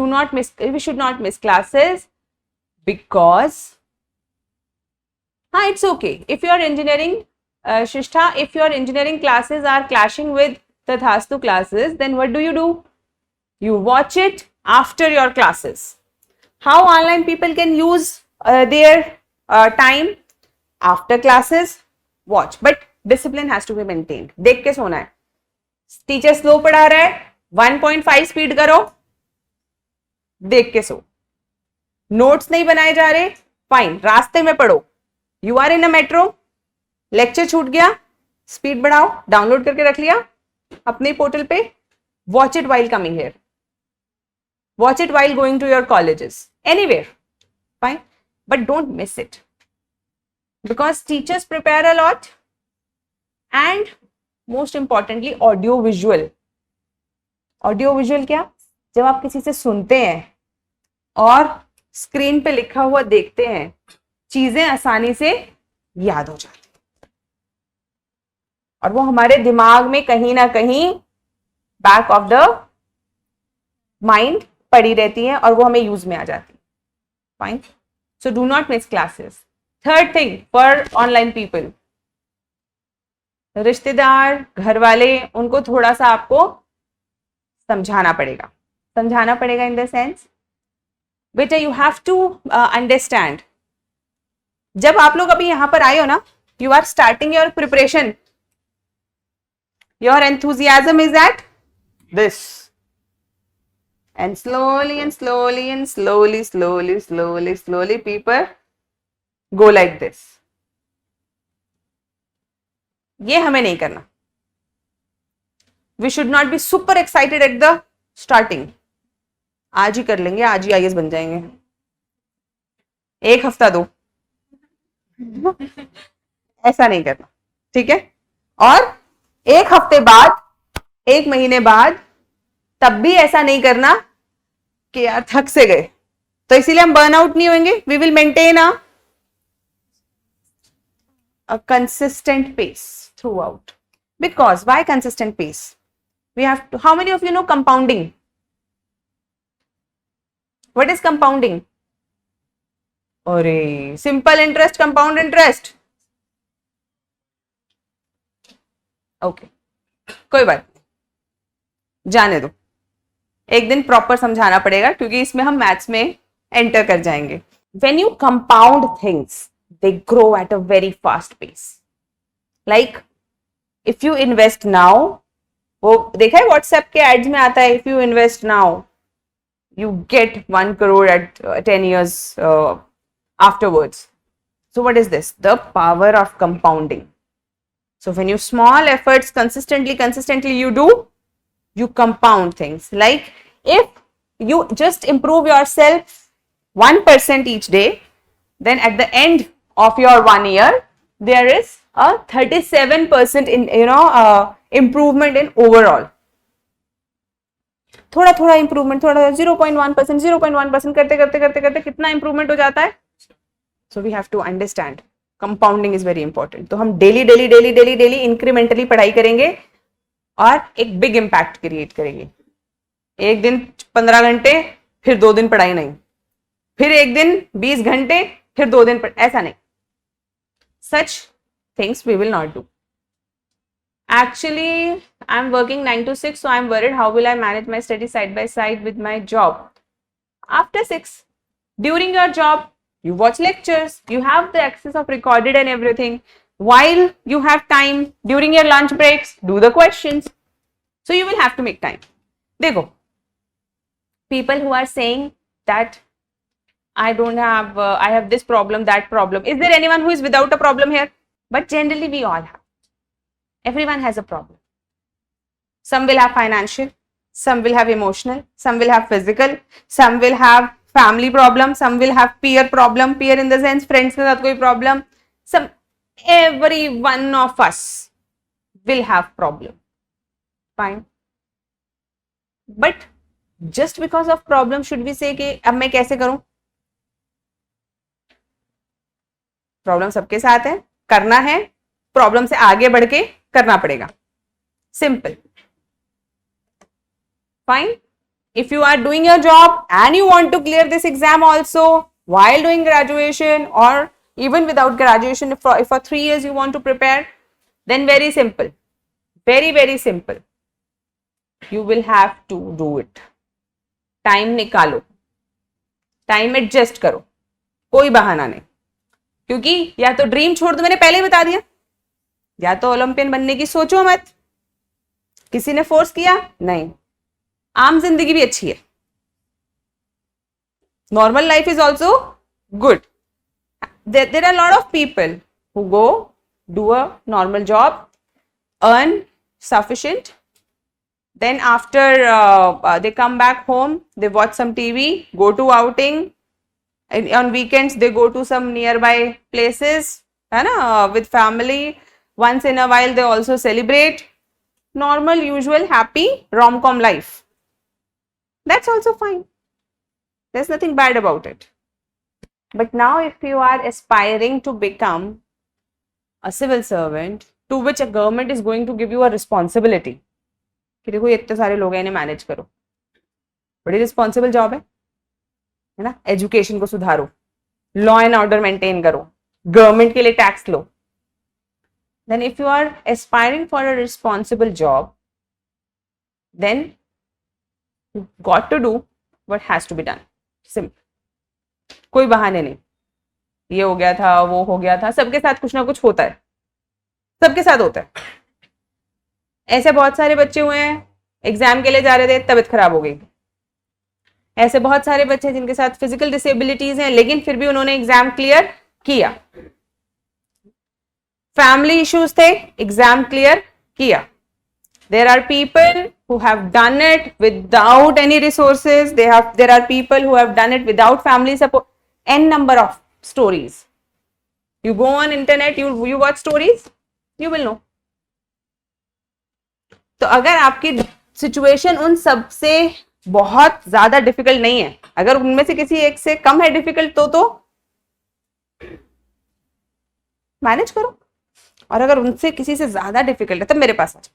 should not miss classes, because it's okay if your engineering Shishtha, if your engineering classes are clashing with Tathastu classes, then what do? You watch it after your classes. How online people can use their time after classes? Watch, but discipline has to be maintained. देख के सोना है. Teacher slow पढ़ा रहा है, 1.5 speed करो, देख के सो. नोट्स नहीं बनाए जा रहे, फाइन, रास्ते में पढ़ो. You are in a metro, lecture छूट गया, स्पीड बढ़ाओ, डाउनलोड करके रख लिया अपने पोर्टल पे, watch it while coming here, watch it while going to your colleges, anywhere, fine, but don't miss it, because teachers prepare a lot. And most importantly audio visual. Audio visual क्या? जब आप किसी से सुनते हैं और screen पे लिखा हुआ देखते हैं, चीजें आसानी से याद हो जाती और वो हमारे दिमाग में कहीं ना कहीं बैक ऑफ द माइंड पड़ी रहती है और वो हमें यूज में आ जाती है. Fine, so do not miss classes. Third thing for online people, रिश्तेदार, घर वाले, उनको थोड़ा सा आपको समझाना पड़ेगा. समझाना पड़ेगा इन द सेंस, बेटा यू हैव टू अंडरस्टैंड. जब आप लोग अभी यहां पर आए हो ना, you are starting your preparation, your enthusiasm is at this, and slowly and slowly and slowly people go like this. ये हमें नहीं करना. We should not be super excited at the starting. आज ही कर लेंगे, आज ही आईएएस बन जाएंगे, एक हफ्ता दो, ऐसा नहीं करना, ठीक है? और एक हफ्ते बाद, एक महीने बाद, तब भी ऐसा नहीं करना कि यार थक से गए. तो इसीलिए हम बर्न आउट नहीं होंगे. We will maintain a consistent pace throughout. Because why consistent pace? We have to, how many of you know compounding? What is compounding? अरे simple interest, compound interest. Okay, कोई बात नहीं, जाने दो. एक दिन प्रॉपर समझाना पड़ेगा क्योंकि इसमें हम मैथ्स में एंटर कर जाएंगे. When you compound things, they grow at a very fast pace. Like if you invest now, वो देखा है व्हाट्सएप के एड्स में आता है, if you invest now you get 1 crore at 10 years afterwards. So what is this? The power of compounding. So when you small efforts consistently you do, you compound things. Like if you just improve yourself 1% each day, then at the end of your 1 year there is a 37% in improvement in overall. थोड़ा थोड़ा improvement, थोड़ा 0.1% करते करते करते करते कितना improvement हो जाता है. So we have to understand compounding is very important. तो हम daily daily daily daily daily incrementally पढ़ाई करेंगे और एक बिग इम्पैक्ट क्रिएट करेंगे. एक दिन 15 घंटे, फिर 2 दिन पढ़ाई नहीं, फिर एक दिन 20 घंटे, फिर 2 दिन ऐसा नहीं. Such things we will not do. Actually, I'm working 9 to 6, so I'm worried how will I manage my study side by side with my job. After 6, during your job, you watch lectures, you have the access of recorded and everything. While you have time, during your lunch breaks, do the questions. So you will have to make time. Dekho, people who are saying that I have this problem, that problem. Is there anyone who is without a problem here? But generally we all have. Everyone has a problem. Some will have financial, some will have emotional, some will have physical, some will have family problem, some will have peer problem, peer in the sense friends के साथ कोई problem. Every one of us will have problem. Fine. But just because of problem should we say कि अब मैं कैसे करूं? Problem सबके साथ है, करना है, प्रॉब्लम से आगे बढ़ के करना पड़ेगा. Simple. Fine. If you are doing your job and you want to clear this exam also while doing graduation or even without graduation, if for 3 years you want to prepare, then very simple, very simple. You will have to do it. Time निकालो, time adjust करो, कोई बहाना नहीं. क्योंकि या तो dream छोड़ दो, मैंने पहले ही बता दिया, या तो ओलंपियन बनने की सोचो मत. किसी ने फोर्स किया? नहीं. आम जिंदगी भी अच्छी है. Normal life is also good. There are lot of people who go do a normal job, earn sufficient, then after they come back home, they watch some TV, go to outing, and on weekends they go to some nearby places, with family. Once in a while they also celebrate. Normal, usual, happy rom-com life. That's also fine. There's nothing bad about it. But now if you are aspiring to become a civil servant to which a government is going to give you a responsibility कि देखो ये इतने सारे लोग हैं, इन्हें manage करो, बड़ी रिस्पॉन्सिबल जॉब है ना. एजुकेशन को सुधारो, लॉ एंड ऑर्डर मेंटेन करो, गवर्नमेंट के लिए tax low. Then if you are aspiring for a responsible job, then you've got to do what has to be done. Simple. कोई बहाने नहीं. ये हो गया था, वो हो गया था. सबके साथ कुछ ना कुछ होता है, सबके साथ होता है. ऐसे बहुत सारे बच्चे हुए हैं, एग्जाम के लिए जा रहे थे, तबीयत खराब हो गई. ऐसे बहुत सारे बच्चे जिनके साथ फिजिकल डिसेबिलिटीज हैं, लेकिन फिर भी उन्होंने एग्जाम क्लियर किया. फैमिली इश्यूज थे, एग्जाम क्लियर किया. There are people who have done it without any resources. There are people who have done it without family support. N number of stories. You go on internet, you watch stories, you will know. तो अगर आपकी situation उन सब से बहुत ज्यादा difficult नहीं है, अगर उनमें से किसी एक से कम है डिफिकल्ट, तो मैनेज करो. और अगर उनसे किसी से ज्यादा डिफिकल्ट है, तब मेरे पास आ जाओ,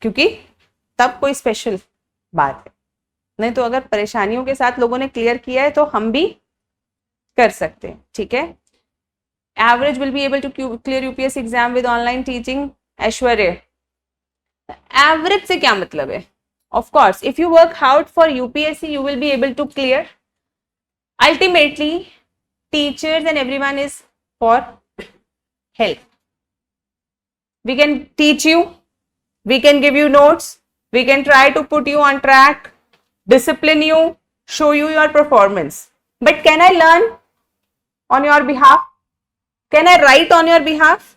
क्योंकि तब कोई स्पेशल बात है. नहीं तो अगर परेशानियों के साथ लोगों ने क्लियर किया है तो हम भी कर सकते हैं, ठीक है। Average will be able to clear UPSC exam with online teaching, Aishwarya. Average से क्या मतलब है? Of course if you work hard for UPSC you will be able to clear. Ultimately teachers and everyone is for help. We can teach you, we can give you notes, we can try to put you on track, discipline you, show you your performance. But can I learn on your behalf? Can I write on your behalf?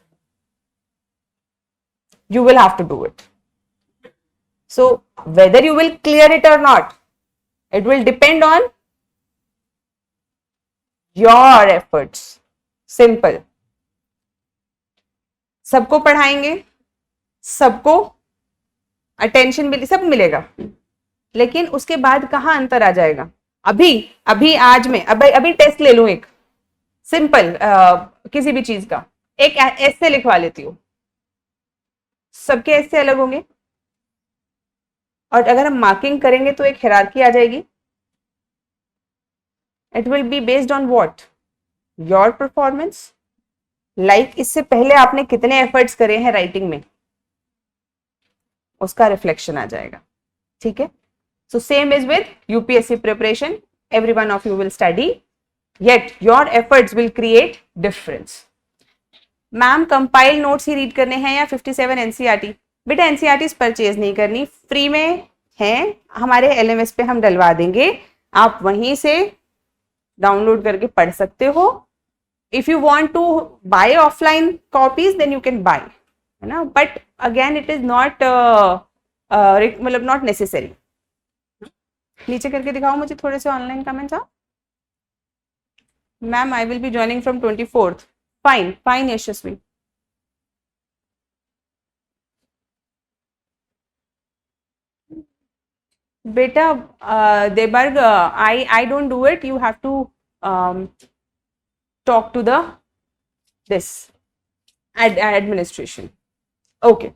You will have to do it. So whether you will clear it or not, it will depend on your efforts. Simple. सबको पढ़ाएंगे, सबको attention मिले, सब मिलेगा, लेकिन उसके बाद कहाँ अंतर आ जाएगा? अभी अभी आज में अभी टेस्ट ले लूं एक सिंपल किसी भी चीज का, एक ऐसे लिखवा लेती हूँ, सबके ऐसे अलग होंगे, और अगर हम मार्किंग करेंगे तो एक हायरार्की आ जाएगी. It will be based on what? Your performance. Like इससे पहले आपने कितने एफर्ट्स करे हैं राइटिंग में, उसका रिफ्लेक्शन आ जाएगा, ठीक है. So same is with UPSC preparation. Every one of you will study, yet your efforts will create difference. Ma'am compile notes he read करने हैं या 57 एनसीईआरटी? बेटा एनसीईआरटी परचेज नहीं करनी, फ्री में है, हमारे एलएमएस पे हम डलवा देंगे, आप वहीं से डाउनलोड करके पढ़ सकते हो. If you want to buy offline copies, then you can buy, है ना. But again, it is not मतलब not necessary. नीचे करके दिखाओ मुझे थोड़े से ऑनलाइन कमेंट्स. आप ma'am I will be joining from 24th. Fine fine Yashasvi. बेटा देबर्ग, I don't do it. You have to talk to the this administration. Okay.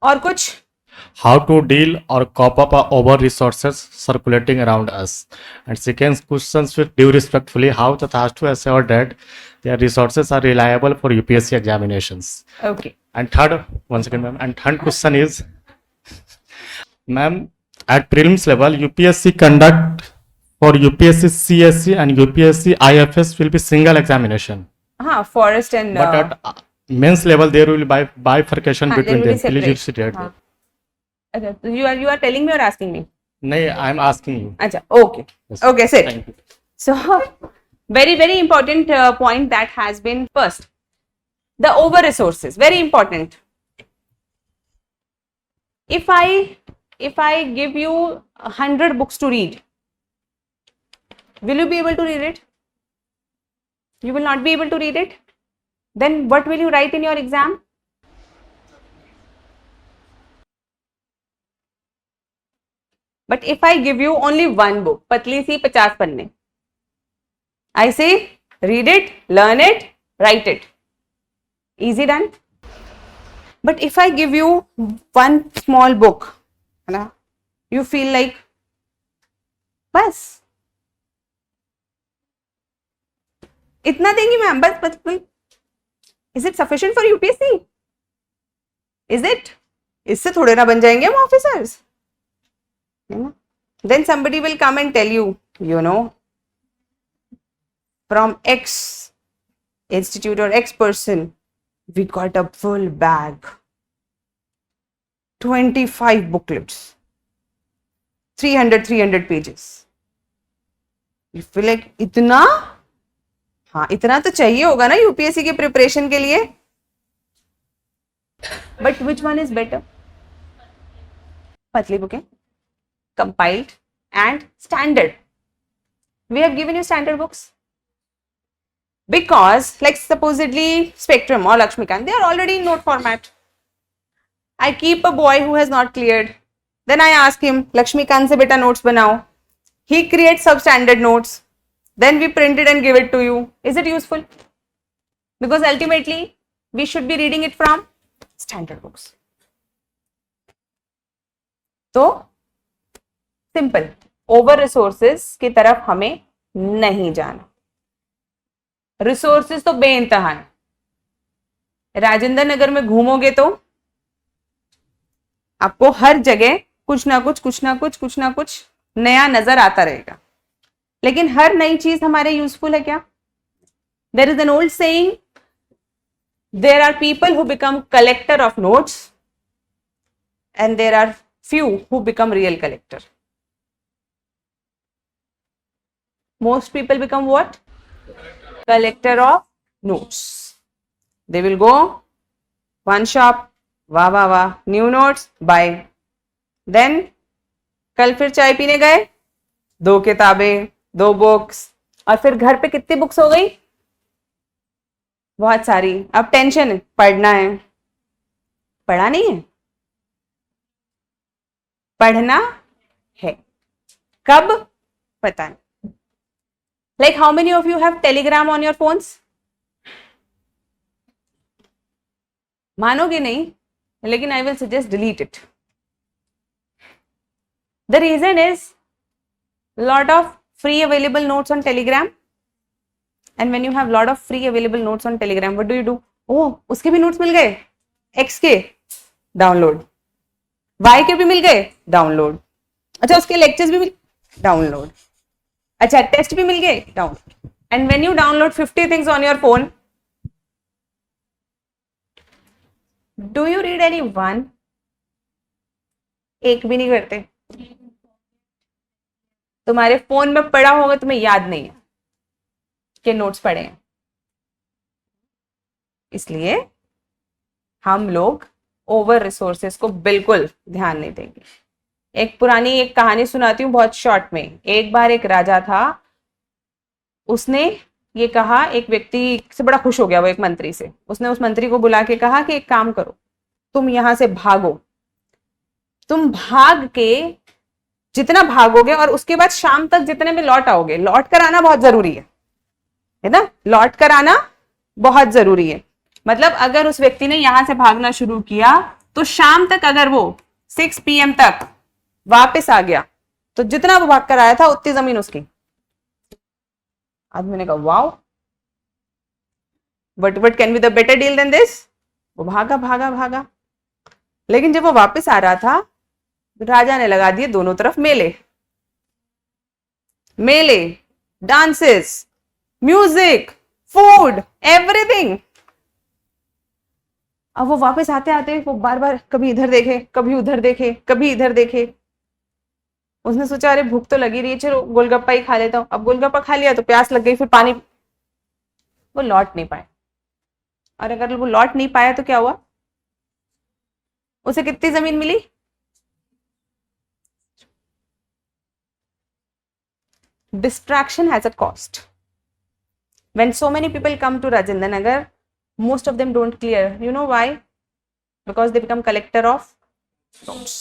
और कुछ? How to deal or cope up over resources circulating around us. And second questions with due respectfully, how the has to assure that their resources are reliable for UPSC examinations. Okay. And third, one second ma'am, and third question is, ma'am, at prelims level, UPSC conduct for UPSC CSC and UPSC IFS will be single examination. Forest and. But at men's level, there will be bifurcation between them. Please illustrate that. Okay. You are telling me or asking me? No, I am asking you. Acha, okay. Yes. Okay, sit. Thank you. So, very important point that has been first. The over resources, very important. If I give you 100 books to read, will you be able to read it? You will not be able to read it. Then what will you write in your exam? But if I give you only one book, patli si 50 panne, I say read it, learn it, write it. Easy done. But if I give you one small book, you feel like, बस इतना देंगी ma'am, बस. Is it sufficient for UPSC? Is it? इससे थोड़े ना बन जाएंगे हम officers. Then somebody will come and tell you, from X institute or X person, we got a full bag, 25 booklets, 300 pages. You feel like इतना? हाँ, इतना तो चाहिए होगा ना यूपीएससी की प्रिपरेशन के लिए. But which one is better? पतली बुकें, compiled and standard. We have given you standard books because, like supposedly Spectrum or Lakshmikant, they are already in note format. I keep a boy who has not cleared, then I ask him, Lakshmikant se beta notes banao. He creates substandard notes, then we print it and give it to you. Is it useful? Because ultimately we should be reading it from standard books. So simple, over resources की तरफ हमें नहीं जाना। Resources तो बेइंतहा हैं। राजेंद्र नगर में घूमोगे तो आपको हर जगह कुछ ना कुछ नया नजर आता रहेगा, लेकिन हर नई चीज हमारे यूजफुल है क्या? There is an old saying, there are people who become collector of notes and there are few who become real collector. Most people become what? Collector of notes. They will go one shop, वाह वाह वाह, new notes, buy. Then कल फिर चाय पीने गए, 2 किताबें, 2 books, और फिर घर पे कितनी बुक्स हो गई? बहुत सारी। अब टेंशन है, पढ़ना है। पढ़ा नहीं है, पढ़ना है। कब? पता नहीं। Like how many of you have Telegram on your phones? मानोगे नहीं, लेकिन I will suggest delete it. The reason is lot of free available notes on telegram, and when you have lot of free available notes on telegram, what do? oh, उसके भी notes मिल गए, x के download, y के भी मिल गए download, अच्छा उसके lectures भी मिल डाउनलोड, अच्छा टेस्ट भी मिल गए download. And when you download 50 things on your phone, do you read any one? एक भी नहीं करते। तुम्हारे फोन में पढ़ा होगा, तुम्हें याद नहीं है कि नोट्स पढ़े हैं। इसलिए हम लोग ओवर रिसोर्सेस को बिल्कुल ध्यान नहीं देंगे। एक कहानी सुनाती हूँ बहुत शॉर्ट में। एक बार एक राजा था, उसने ये कहा, एक व्यक्ति से बड़ा खुश हो गया वो एक मंत्री से। उसने उस मंत्री को बुला के कहा कि एक काम करो, तुम यहां से भागो, तुम भाग के जितना भागोगे और उसके बाद शाम तक जितने में लौट आओगे, लौट कर आना बहुत जरूरी है ना, लौट कर आना बहुत जरूरी है। मतलब अगर उस व्यक्ति ने यहां से भागना शुरू किया तो शाम तक अगर वो 6 PM तक वापस आ गया तो जितना वो भाग कर आया था उतनी जमीन उसकी। आदमी ने कहा wow, but can be the better deal than this. वो भागा भागा भागा, लेकिन जब वो वापस आ रहा था, राजा ने लगा दिए दोनों तरफ मेले, डांसेस, म्यूजिक, फूड, एवरीथिंग। अब वो वापस आते आते वो बार बार कभी इधर देखे, कभी उधर देखे, कभी इधर देखे। उसने सोचा अरे भूख तो लगी रही है, चलो गोलगप्पा ही खा लेता हूं। अब गोलगप्पा खा लिया तो प्यास लग गई, फिर पानी। वो लौट नहीं पाए, और अगर वो लौट नहीं पाया तो क्या हुआ? उसे कितनी जमीन मिली? Distraction has a cost. When so many people come to Rajendra Nagar, most of them don't clear. You know why? Because they become collector of notes.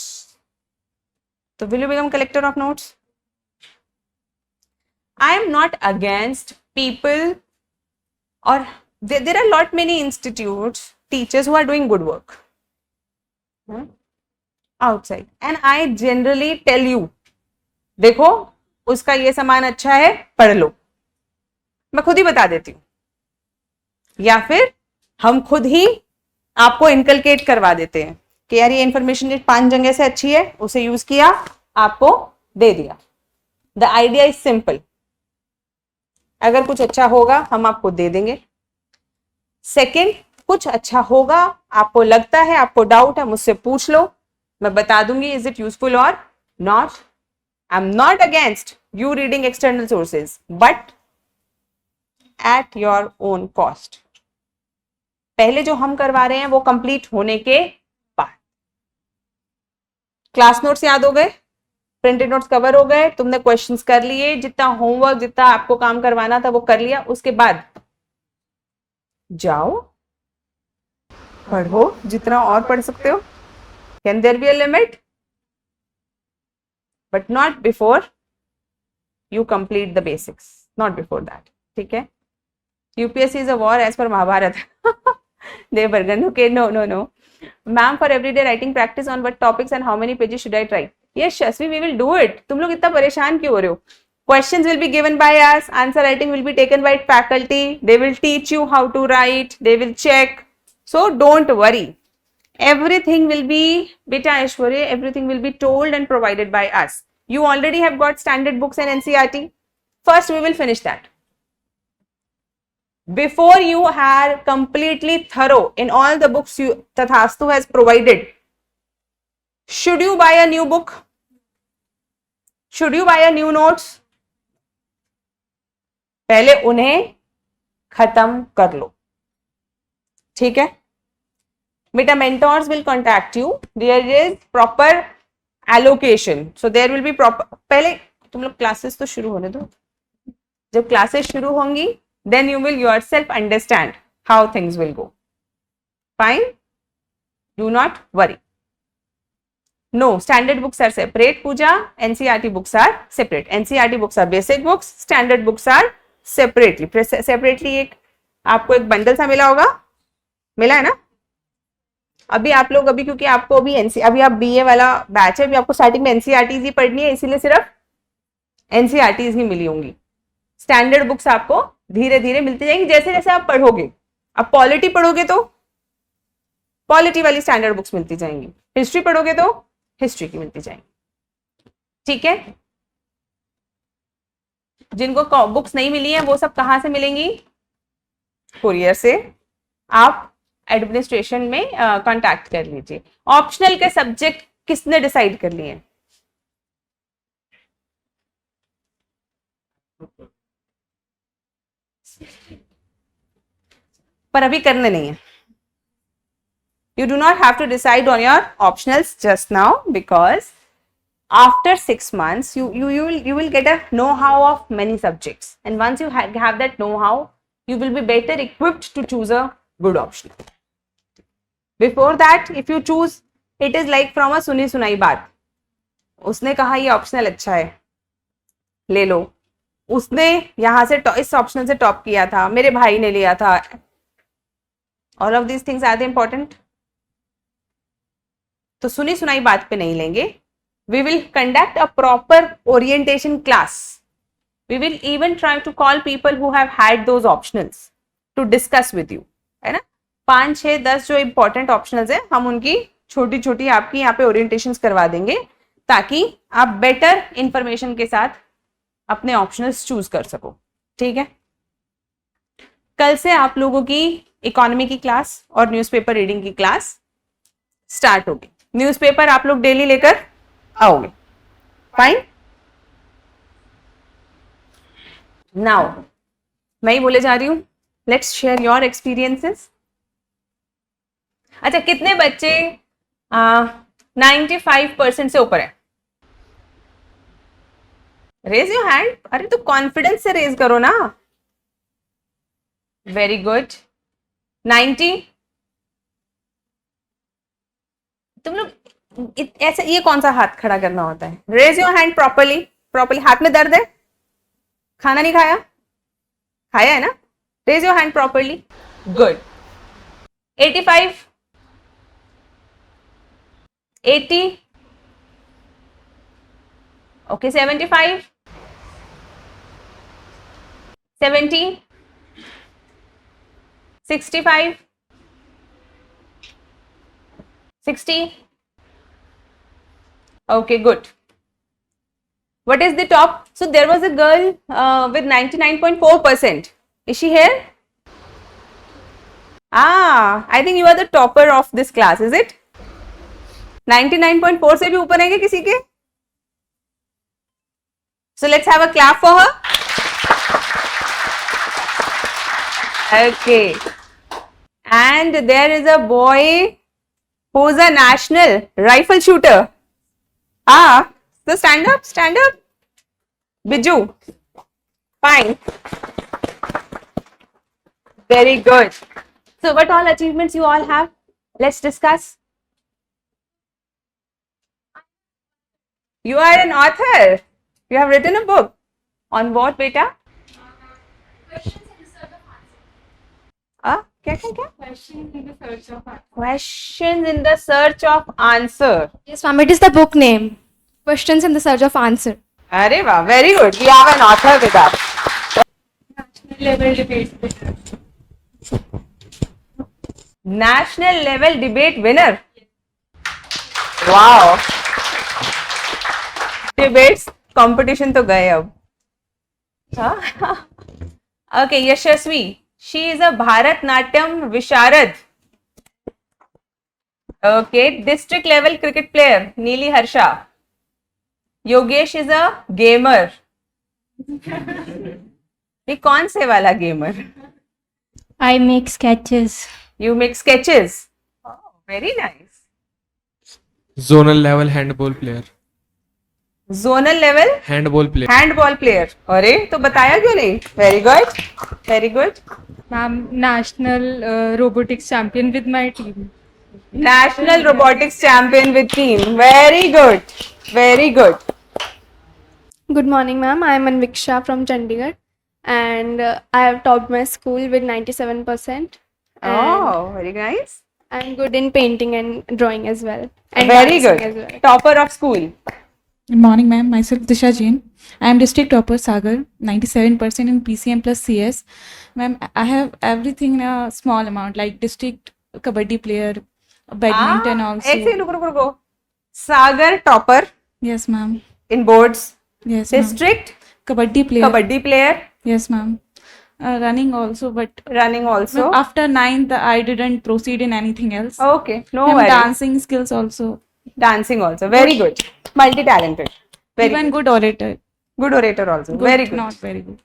So will you become collector of notes? I am not against people, or there are lot many institutes, teachers who are doing good work outside, and I generally tell you, देखो उसका ये सामान अच्छा है, पढ़ लो। मैं खुद ही बता देती हूँ, या फिर हम खुद ही आपको इनकलकेट करवा देते हैं कि यार ये इंफॉर्मेशन 5 जगह से अच्छी है, उसे यूज किया, आपको दे दिया। द आइडिया इज सिंपल, अगर कुछ अच्छा होगा हम आपको दे देंगे। सेकंड, कुछ अच्छा होगा, आपको लगता है, आपको डाउट है, मुझसे पूछ लो, मैं बता दूंगी इज इट यूजफुल और not. I am not against you reading external sources, but at your own cost. पहले जो हम करवा रहे हैं वो कंप्लीट होने के बाद। क्लास नोट्स याद हो गए, प्रिंटेड नोट्स कवर हो गए, तुमने क्वेश्चंस कर लिए, जितना होमवर्क, जितना आपको काम करवाना था वो कर लिया, उसके बाद जाओ पढ़ो जितना और पढ़ सकते हो। Can there be a limit? But not before you complete the basics, not before that. ठीक है? UPSC is a war as per Mahabharata. Devargan, okay, no. Ma'am, for everyday writing practice on what topics and how many pages should I write? Yes, Shasvi, we will do it. तुम लोग इतना परेशान क्यों हो रहे हो? Questions will be given by us. Answer writing will be taken by faculty. They will teach you how to write. They will check. So don't worry. Everything will be, beta Aishwarya, everything will be told and provided by us. You already have got standard books and NCERT. First, we will finish that. Before you are completely thorough in all the books you Tathastu has provided, should you buy a new book? Should you buy a new notes? पहले उन्हें खत्म कर लो, ठीक है बेटा. mentors will contact you. There is proper allocation, so there will be proper. पहले तुम लोग क्लासेस तो शुरू होने दो. जब क्लासेस शुरू होंगी, then you will yourself understand how things will go. Fine, do not worry. No, standard books are separate, Pooja. NCERT books are separate. NCERT books are basic books. Standard books are separately. एक आपको एक bundle सा मिला होगा, मिला है ना. अभी आप लोग क्योंकि आपको अभी आप बीए वाला बैच है, अभी आपको स्टार्टिंग में एनसीईआरटीज ही पढ़नी है, इसीलिए सिर्फ एनसीईआरटीज ही मिली होंगी. स्टैंडर्ड बुक्स आपको धीरे धीरे मिलती जाएंगी जैसे जैसे आप पढ़ोगे. अब पॉलिटी पढ़ोगे तो पॉलिटी वाली स्टैंडर्ड बुक्स मिलती जाएंगी. हिस्ट्री पढ़ोगे तो हिस्ट्री की मिलती जाएंगी. ठीक है. जिनको बुक्स नहीं मिली है वो सब कहाँ से मिलेंगी? कुरियर से. आप एडमिनिस्ट्रेशन में कांटेक्ट कर लीजिए. ऑप्शनल के सब्जेक्ट किसने डिसाइड कर लिए? पर अभी करने नहीं है. You do not have to decide on your optionals just now, because after 6 months you will get a know-how of many subjects, and once you have that know-how, you will be better equipped to choose a good option. Before that, if you choose, it is like from a सुनी सुनाई बात. उसने कहा ये optional अच्छा है, ले लो. उसने यहां से इस ऑप्शनल से टॉप किया था, मेरे भाई ने लिया था. All of these things are the important. तो सुनी सुनाई बात पे नहीं लेंगे. We will conduct a proper orientation class. We will even try to call people who have had those optionals to discuss with you, है ना. 5, 6, 10 जो इंपॉर्टेंट ऑप्शनल्स है, हम उनकी छोटी छोटी आपकी यहाँ पे ओरिएंटेशन करवा देंगे, ताकि आप बेटर इंफॉर्मेशन के साथ अपने ऑप्शनल्स चूज कर सको. ठीक है. कल से आप लोगों की इकोनॉमी की क्लास और न्यूज़पेपर रीडिंग की क्लास स्टार्ट होगी. न्यूज़पेपर आप लोग डेली लेकर आओगे. फाइन. नाउ मैं ही बोले जा रही हूँ. Let's share your experiences. अच्छा, कितने बच्चे 95% से ऊपर है? Raise your hand. अरे तो कॉन्फिडेंस से रेज करो ना. Very good. 90. तुम लोग ऐसे ये कौन सा हाथ खड़ा करना होता है? Raise your hand properly. हाथ में दर्द है? खाना नहीं खाया? खाया है ना. Raise your hand properly. Good. 85, 80, okay, 75, 70, 65, 60. Okay, good. What is the top? So there was a girl with 99.4%. Is she here? I think you are the topper of this class, is it? 99.4 से भी ऊपर है क्या किसी के? So let's have a clap for her. Okay. And there is a boy who's a national rifle shooter. So stand up, stand up. Biju. Fine. Very good. So what all achievements you all have? Let's discuss. You are an author. You have written a book. On what, beta? क्या? Questions in the search of answer. Questions in the search of answer. Yes, ma'am. It is the book name. Questions in the search of answer. अरे वाह, very good. We have an author with us. Level debate. National level debate winner. Wow. Debates competition तो गए अब. हाँ? Okay, Yashasvi. She is a Bharatnatyam Visharad. Okay, district level cricket player, Neeli Harsha. Yogesh is a gamer. ये कौन से वाला gamer? I make sketches. You make sketches. Oh, very nice. Zonal level handball player. Zonal level Handball player. handball player. अरे तो बताया क्यों नहीं? Very good. Very good. Ma'am, national robotics champion with my team. National robotics champion with team. Very good. Very good. Good morning, ma'am. I am Anviksha from Chandigarh, and I have topped my school with 97%. And Oh, very nice. I'm good in painting and drawing as well. And Very dancing good. as well. Topper of school. Good morning, ma'am. Myself Disha Jain. I am district topper Sagar, 97% in PCM plus CS. Ma'am, I have everything in a small amount, like district kabaddi player, badminton also. एक से रुको. Sagar topper Yes, ma'am. in boards. Yes, ma'am. District Kabaddi player. kabaddi player. Yes, ma'am. Running also, but Running also. ma'am, after 9th, I didn't proceed in anything else. Okay, no Ma'am, worries. dancing skills also. Dancing also. Very good. Multi-talented. Very Even good. good orator. Good orator also. Good, Very good. Not very good.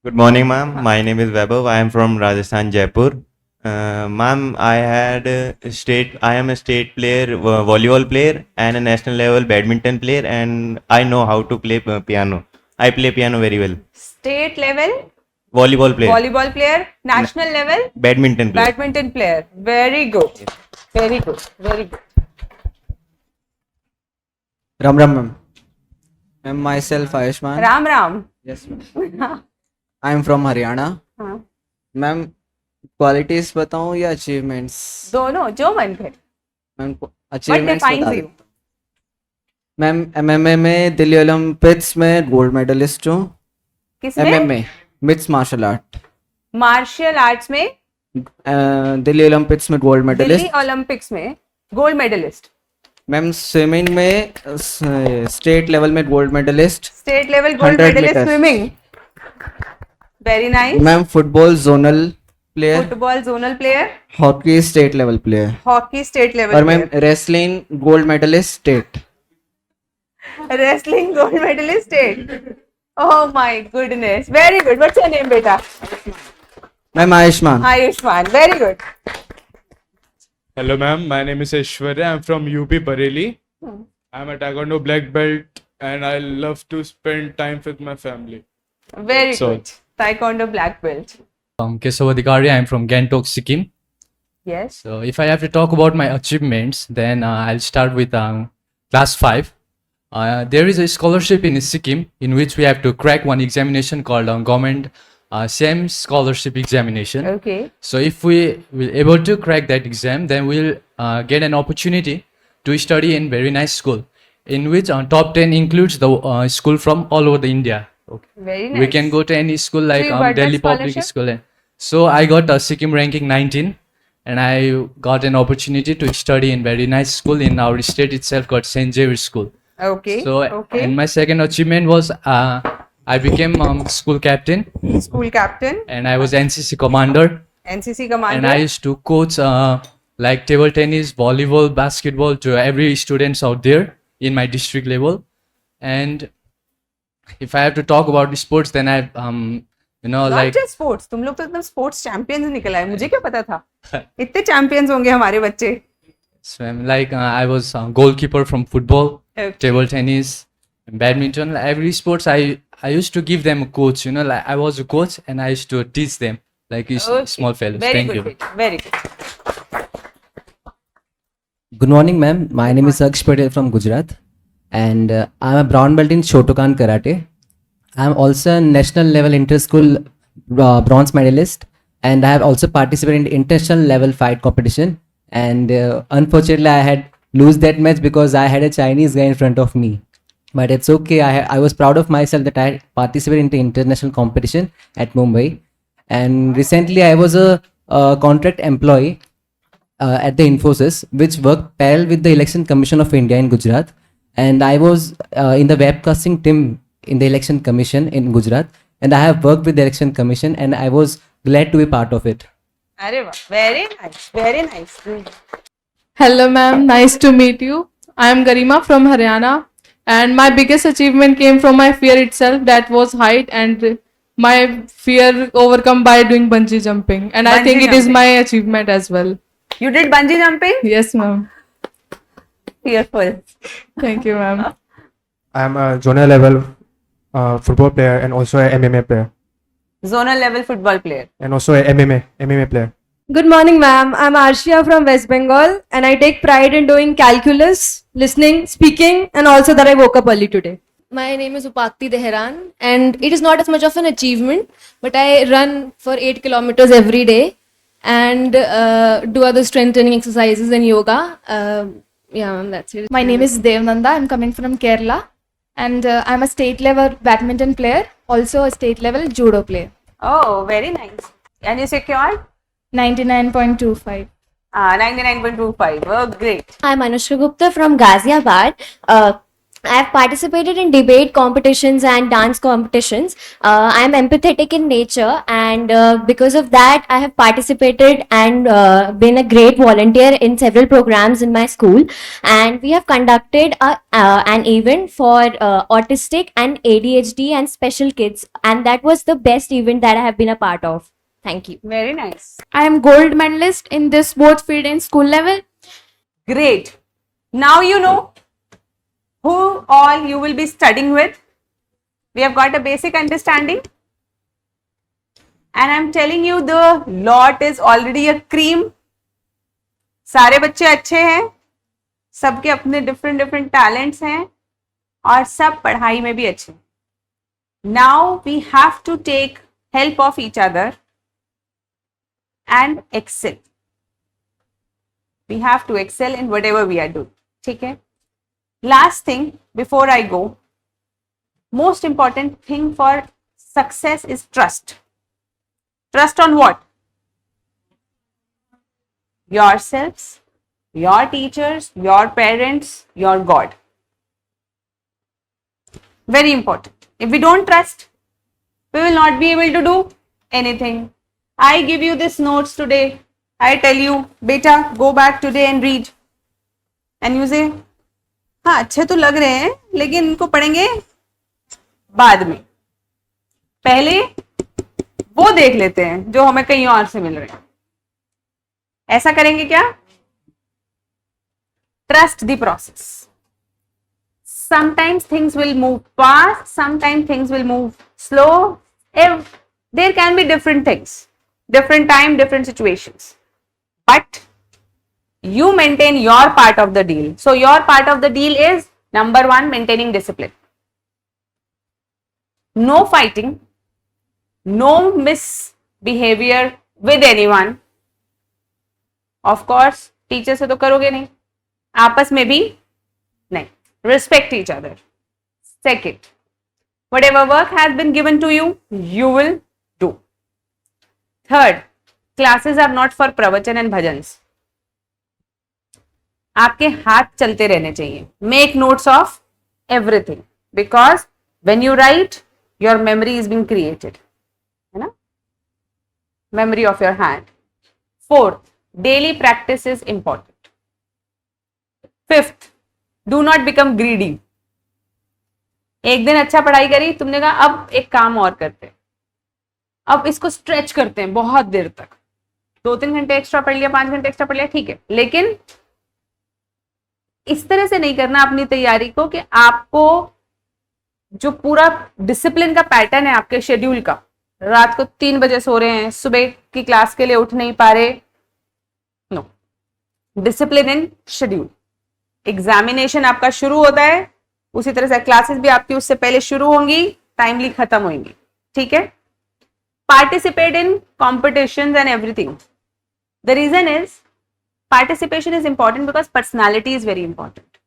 Good morning, ma'am. My name is Vaibhav. I am from Rajasthan, Jaipur. Ma'am, I am a state player, volleyball player, and a national level badminton player, and I know how to play piano. I play piano very well. State level Volleyball player, volleyball player. National level badminton player. badminton player. Very good. Very good. Very good. Ram Ram ma'am. Ma'am, myself Ayushman. Ram Ram. Yes ma'am. I am from Haryana. हाँ. Ma'am qualities बताऊं या achievements? दोनों जो मन करे. Ma'am What achievements defines बता you? दो. Ma'am MMA में दिल्ली ओलंपिक्स में गोल्ड मेडलिस्ट हूँ. किसमें? MMA mix martial art. Martial arts में दिल्ली ओलंपिक्स में गोल्ड दिल्ली मेडलिस्ट. ओलंपिक्स में गोल्ड मेडलिस्ट. मैम स्विमिंग में स्टेट लेवल में gold medallist. State level gold 100 medallist meters. Swimming. Very nice. Ma'am football zonal player. Football zonal player. Hockey state level player. Hockey state level और ma'am wrestling gold medallist state. Wrestling gold medallist state. Oh my goodness. Very good. What's your name, beta? Ma'am Ayushman. Ayushman. Very good. Hello, ma'am. My name is Aishwarya. I'm from UP Bareilly. I'm a Taekwondo black belt, and I love to spend time with my family. Very So- good. Taekwondo black belt. Kesav Adhikari. I'm from Gangtok, Sikkim. Yes. So, if I have to talk about my achievements, then I'll start with class 5. There is a scholarship in Sikkim in which we have to crack one examination called government SAM scholarship examination. Okay. So, if we will able to crack that exam, then we'll get an opportunity to study in very nice school, in which top 10 includes the school from all over the India. Okay. Very nice. We can go to any school like you got that Delhi Public scholarship? School. So I got a Sikkim ranking 19, and I got an opportunity to study in very nice school in our state itself called St. Xavier School. Okay. So okay. and my second achievement was I became school captain, School captain. and I was NCC commander, NCC commander. and I used to coach like table tennis, volleyball, basketball to every students out there in my district level. And if I have to talk about the sports, then I Not like just sports. तुम लोग तो एकदम sports champions निकल आए. मुझे क्या पता था? इतने champions होंगे हमारे बच्चे. swim like I was a goalkeeper from football, Okay. table tennis, badminton. Every sports I used to give them a coach. Like I was a coach and I used to teach them like these Okay. small fellows. Very Thank good. you. Beta. Very good. Good morning, ma'am. My name is Aksh Patel from Gujarat, and I'm a brown belt in Shotokan Karate. I'm also a national level inter-school bronze medalist, and I have also participated in international level fight competition. And unfortunately, I had lose that match because I had a Chinese guy in front of me, but it's okay. I was proud of myself that I participated in the international competition at Mumbai. And recently, I was a contract employee at the Infosys, which worked parallel with the Election Commission of India in Gujarat. And I was in the webcasting team in the Election Commission in Gujarat. And I have worked with the Election Commission, and I was glad to be part of it. अरे वाह, very nice, very nice. Hello, ma'am. Nice to meet you. I am Garima from Haryana, and my biggest achievement came from my fear itself, that was height, and my fear overcome by doing bungee jumping. And I Bungee think it is jumping. my achievement as well. You did bungee jumping? Yes, ma'am. Fearful. Thank you, ma'am. I'm a zonal level football player and also a MMA player Zonal level football player. and also a MMA player. Good morning, ma'am. I'm Arshia from West Bengal, and I take pride in doing calculus, listening, speaking, and also that I woke up early today. My name is Upakti Deheran, and it is not as much of an achievement, but I run for 8 kilometers every day and do other strengthening exercises and yoga. Yeah, that's it. My name is Devnanda. I'm coming from Kerala, and I'm a state level badminton player, also a state level judo player. Oh, very nice. And you secured? 99.25. 99.25. Oh, great. I'm Anushka Gupta from Ghaziabad. I have participated in debate competitions and dance competitions. I'm empathetic in nature, and because of that, I have participated and been a great volunteer in several programs in my school. And we have conducted an event for autistic and ADHD and special kids, and that was the best event that I have been a part of. Thank you. Very nice. I am gold medalist in this sports field in school level. Great. Now you know who all you will be studying with. We have got a basic understanding. And I'm telling you, the lot is already a cream. सारे बच्चे अच्छे हैं, सबके अपने different talents हैं और सब पढ़ाई में भी अच्छे. Now we have to take help of each other and excel. We have to excel in whatever we are doing. ठीक है? Last thing before I go, most important thing for success is trust. Trust on what? Yourselves, your teachers, your parents, your God. Very important. If we don't trust, we will not be able to do anything. I give you this notes today. I tell you, beta, go back today and read. And you say, हाँ अच्छे तो लग रहे हैं लेकिन इनको पढ़ेंगे बाद में, पहले वो देख लेते हैं जो हमें कहीं और से मिल रहे हैं. ऐसा करेंगे क्या? Trust the process. Sometimes things will move fast, sometimes things will move slow. There can be different things, different time, different situations. But you maintain your part of the deal. So your part of the deal is number one, maintaining discipline. No fighting, no misbehavior with anyone. Of course, teacher से तो करोगे नहीं, आपस में भी नहीं. Respect each other. Second, whatever work has been given to you, you will do. Third, classes are not for pravachan and bhajans. आपके हाथ चलते रहने चाहिए. Make notes of everything, because when you write, your memory is being created. है ना? Memory of your hand. Fourth, daily practice is important. Fifth, do not become greedy. एक दिन अच्छा पढ़ाई करी, तुमने कहा अब एक काम और करते हैं, अब इसको स्ट्रेच करते हैं बहुत देर तक. 2-3 घंटे एक्स्ट्रा पढ़ लिया, 5 घंटे एक्स्ट्रा पढ़ लिया, ठीक है, लेकिन इस तरह से नहीं करना अपनी तैयारी को कि आपको जो पूरा डिसिप्लिन का पैटर्न है आपके शेड्यूल का, रात को 3 बजे सो रहे हैं, सुबह की क्लास के लिए उठ नहीं पा रहे. No, discipline in schedule. Examination आपका शुरू होता है, उसी तरह से क्लासेस भी आपकी उससे पहले शुरू होंगी, टाइमली खत्म होंगी. ठीक है? Participate in competitions and everything. The reason is participation is important because personality is very important.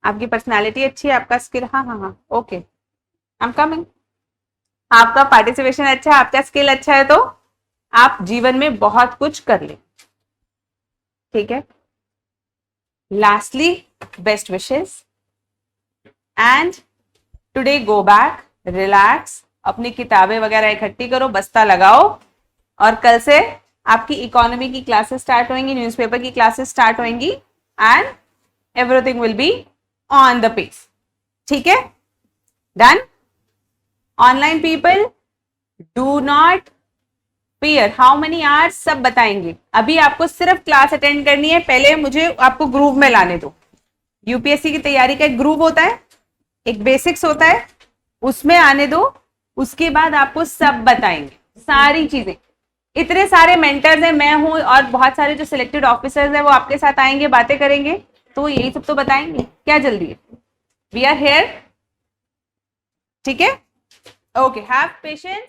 आपकी पर्सनालिटी अच्छी है, आपका स्किल, हाँ हाँ हाँ, ओके, आई एम कमिंग। आपका पार्टिसिपेशन अच्छा है, आपका स्किल अच्छा है, तो आप जीवन में बहुत कुछ कर ले, ठीक है। Lastly, best wishes and today go back, relax, अपनी किताबें वगैरह इकट्ठी करो, बस्ता लगाओ, और कल से आपकी इकोनॉमी की क्लासेस स्टार्ट होंगी, न्यूज़पेपर की क्लासेस स्टार्ट होंगी, and everything will be on the pace, ठीक है। Done. Online people, do not fear. How many hours सब बताएंगे, अभी आपको सिर्फ क्लास अटेंड करनी है, पहले मुझे आपको ग्रुप में लाने दो। यूपीएससी की तैयारी का एक ग्रुप होता है, एक बेसिक्स होता है, उसमें आने दो, उसके बाद आपको सब बताएंगे, सारी चीजें। इतने सारे मेंटर्स हैं, मैं हूं, और बहुत सारे जो सिलेक्टेड ऑफिसर्स हैं वो आपके साथ आएंगे, बातें करेंगे, तो यही सब तो बताएंगे, क्या जल्दी है, वी आर हेयर, ठीक है। Okay, have patience.